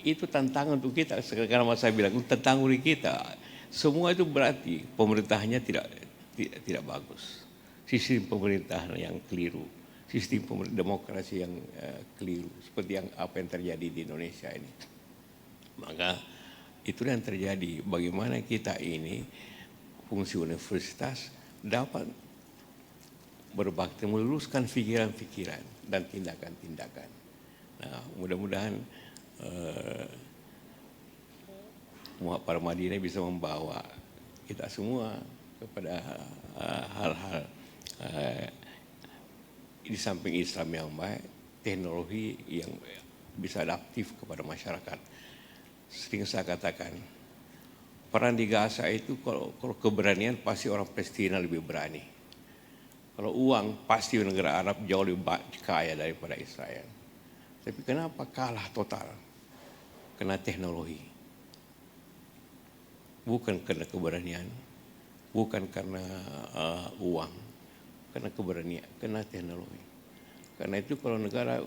Itu tantangan untuk kita. Karena saya bilang tantangan untuk kita. Semua itu berarti pemerintahnya tidak bagus. Sistem pemerintahan yang keliru, sistem demokrasi yang keliru. Seperti apa yang terjadi di Indonesia ini. Maka itu yang terjadi. Bagaimana kita ini fungsi universitas dapat berbakti meluruskan pikiran-pikiran dan tindakan-tindakan. Nah, mudah-mudahan Paramadina bisa membawa kita semua kepada hal-hal di samping Islam yang baik, teknologi yang bisa adaptif kepada masyarakat. Sering saya katakan, perang di Gaza itu kalau keberanian pasti orang Palestina lebih berani. Kalau uang pasti negara Arab jauh lebih kaya daripada Israel. Tapi kenapa kalah total? Karena teknologi. Bukan karena keberanian, bukan karena uang, karena keberanian, karena teknologi. Karena itu kalau negara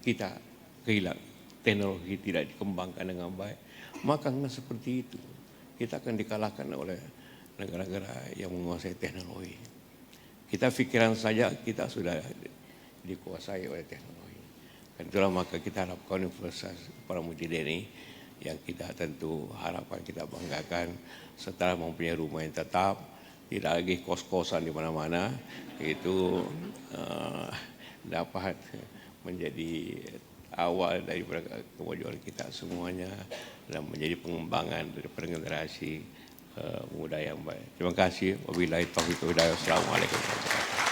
kita kehilangan teknologi tidak dikembangkan dengan baik, maka seperti itu kita akan dikalahkan oleh negara-negara yang menguasai teknologi. Kita pikiran saja kita sudah dikuasai oleh teknologi. Dan itulah maka kita harapkan Universitas Paramadina ini yang kita tentu harapkan kita banggakan setelah mempunyai rumah yang tetap, tidak lagi kos-kosan di mana-mana, itu dapat menjadi awal dari kemajuan kita semuanya dan menjadi pengembangan dari generasi muda yang baik. Terima kasih. Wabillahi taufiq wal hidayah. Wassalamualaikum warahmatullahi wabarakatuh.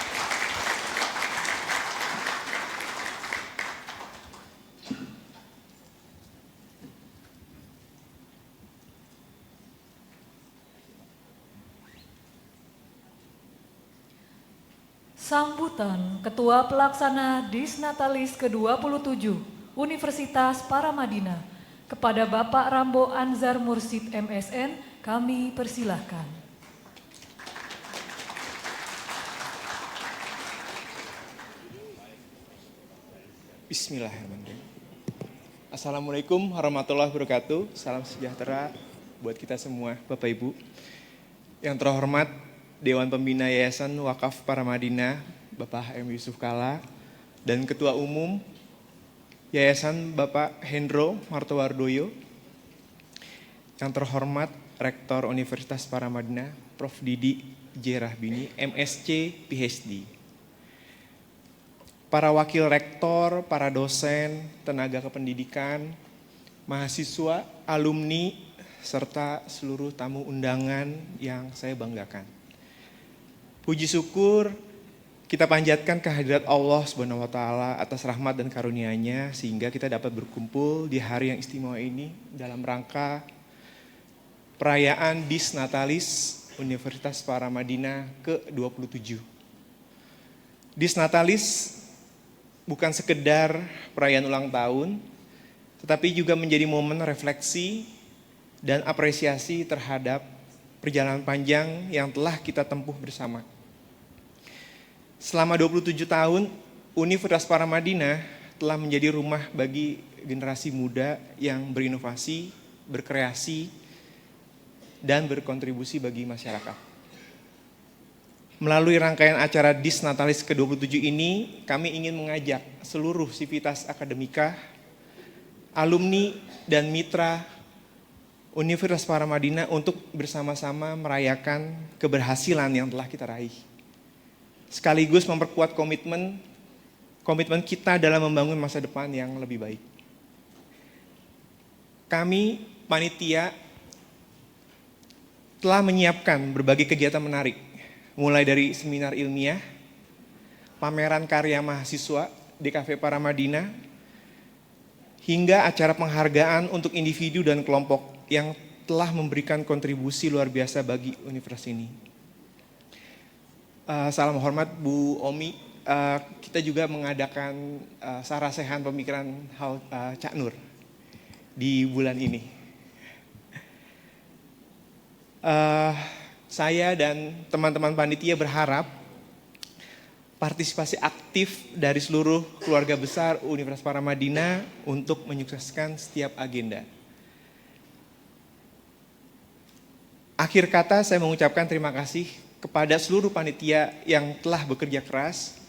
Sambutan Ketua Pelaksana Disnatalis ke-27 Universitas Paramadina kepada Bapak Rambo Anzar Mursid MSN kami persilahkan. Bismillahirrahmanirrahim. Assalamualaikum warahmatullahi wabarakatuh. Salam sejahtera buat kita semua, Bapak Ibu. Yang terhormat Dewan Pembina Yayasan Wakaf Paramadina, Bapak M. Yusuf Kalla, dan Ketua Umum Yayasan Bapak Hendro Martowardoyo. Yang terhormat Rektor Universitas Paramadina, Prof. Didi J. Rahbini, MSc, PhD. Para wakil rektor, para dosen, tenaga kependidikan, mahasiswa, alumni, serta seluruh tamu undangan yang saya banggakan. Puji syukur kita panjatkan kehadirat Allah Subhanahu wa taala atas rahmat dan karunia-Nya sehingga kita dapat berkumpul di hari yang istimewa ini dalam rangka perayaan Disnatalis Universitas Paramadina ke-27. Disnatalis bukan sekedar perayaan ulang tahun, tetapi juga menjadi momen refleksi dan apresiasi terhadap perjalanan panjang yang telah kita tempuh bersama. Selama 27 tahun, Universitas Paramadina telah menjadi rumah bagi generasi muda yang berinovasi, berkreasi, dan berkontribusi bagi masyarakat. Melalui rangkaian acara Disnatalis ke-27 ini, kami ingin mengajak seluruh sivitas akademika, alumni, dan mitra Universitas Paramadina untuk bersama-sama merayakan keberhasilan yang telah kita raih. Sekaligus memperkuat komitmen kita dalam membangun masa depan yang lebih baik. Kami, panitia, telah menyiapkan berbagai kegiatan menarik, mulai dari seminar ilmiah, pameran karya mahasiswa di Cafe Paramadina, hingga acara penghargaan untuk individu dan kelompok yang telah memberikan kontribusi luar biasa bagi universitas ini. Salam hormat Bu Omi, kita juga mengadakan sarasehan pemikiran Cak Nur di bulan ini. Saya dan teman-teman panitia berharap partisipasi aktif dari seluruh keluarga besar Universitas Paramadina untuk menyukseskan setiap agenda. Akhir kata saya mengucapkan terima kasih kepada seluruh panitia yang telah bekerja keras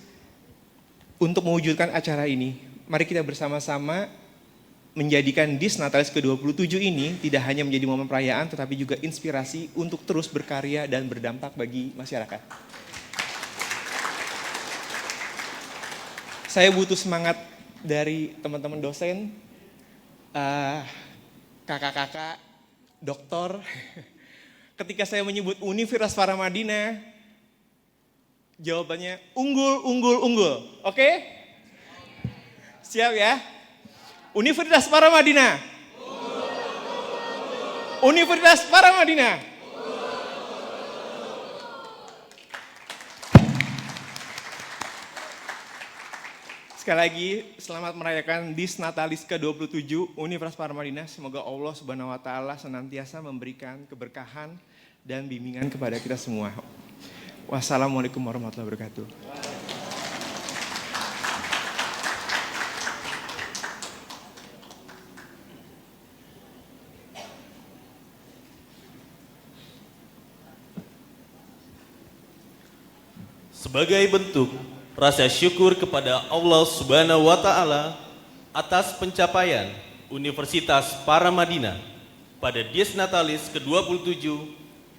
untuk mewujudkan acara ini. Mari kita bersama-sama menjadikan Disnatalis ke-27 ini tidak hanya menjadi momen perayaan tetapi juga inspirasi untuk terus berkarya dan berdampak bagi masyarakat. Saya butuh semangat dari teman-teman dosen, kakak-kakak, doktor. Ketika saya menyebut Universitas Paramadina, jawabannya unggul, unggul, unggul. Oke? Siap ya? Universitas Paramadina. Universitas Paramadina. Sekali lagi, selamat merayakan Disnatalis ke-27 Universitas Paramadina. Semoga Allah Subhanahu wa Ta'ala senantiasa memberikan keberkahan dan bimbingan kepada kita semua. Wassalamualaikum warahmatullahi wabarakatuh. Sebagai bentuk rasa syukur kepada Allah Subhanahu wa Ta'ala atas pencapaian Universitas Paramadina pada Disnatalis ke-27,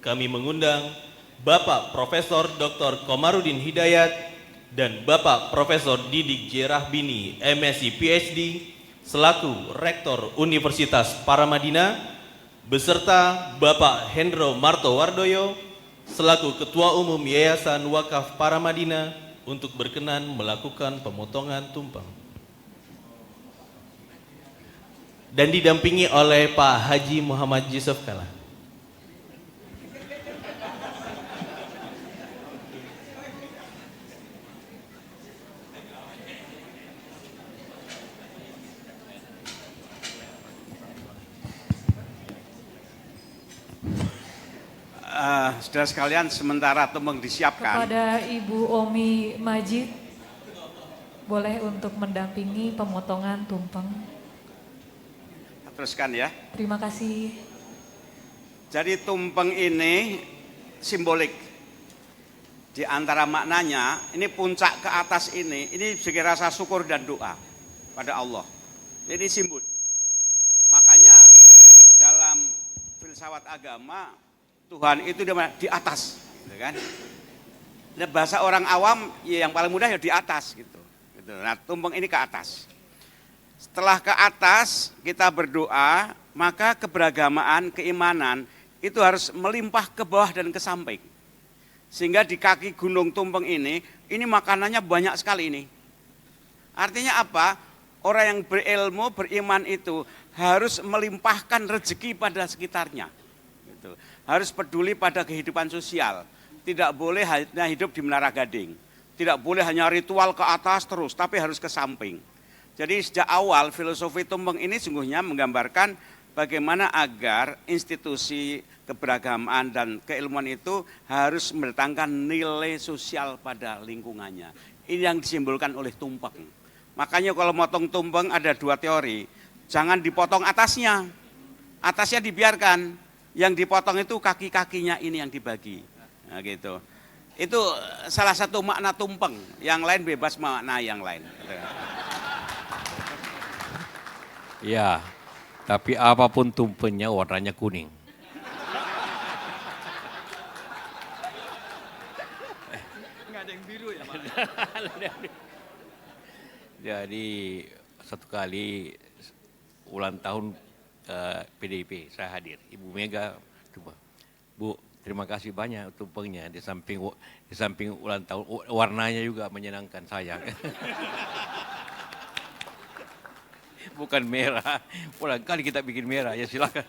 kami mengundang Bapak Profesor Dr. Komarudin Hidayat dan Bapak Profesor Didik J. Rahbini, MSc PhD, selaku Rektor Universitas Paramadina, beserta Bapak Hendro Martowardoyo, selaku Ketua Umum Yayasan Wakaf Paramadina, untuk berkenan melakukan pemotongan tumpeng. Dan didampingi oleh Pak Haji Muhammad Yusuf Kalla. Saudara sekalian, sementara tumpeng disiapkan. Kepada Ibu Omi Majid, boleh untuk mendampingi pemotongan tumpeng. Teruskan ya. Terima kasih. Jadi tumpeng ini simbolik. Di antara maknanya, ini puncak ke atas ini sebagai rasa syukur dan doa pada Allah. Jadi simbol. Makanya dalam filsafat agama, Tuhan itu di atas, gitu kan? Dan bahasa orang awam ya yang paling mudah ya di atas gitu. Nah, tumpeng ini ke atas. Setelah ke atas kita berdoa, maka keberagamaan, keimanan itu harus melimpah ke bawah dan ke samping. Sehingga di kaki gunung tumpeng ini makanannya banyak sekali ini. Artinya apa? Orang yang berilmu, beriman itu harus melimpahkan rezeki pada sekitarnya. Gitu. Harus peduli pada kehidupan sosial. Tidak boleh hanya hidup di Menara Gading. Tidak boleh hanya ritual ke atas terus, tapi harus ke samping. Jadi sejak awal filosofi tumpeng ini sungguhnya menggambarkan bagaimana agar institusi keberagamaan dan keilmuan itu harus mendatangkan nilai sosial pada lingkungannya. Ini yang disimbolkan oleh tumpeng. Makanya kalau motong tumpeng ada dua teori. Jangan dipotong atasnya. Atasnya dibiarkan. Yang dipotong itu kaki-kakinya ini yang dibagi. Nah, gitu. Itu salah satu makna tumpeng. Yang lain bebas makna yang lain. Ya, tapi apapun tumpengnya warnanya kuning. Nggak ada yang biru ya, Pak? Jadi satu kali ulang tahun PDIP saya hadir. Ibu Mega coba, Bu, terima kasih banyak tumpengnya di samping ulang tahun, warnanya juga menyenangkan saya. Bukan merah, ulang kali kita bikin merah, ya silakan.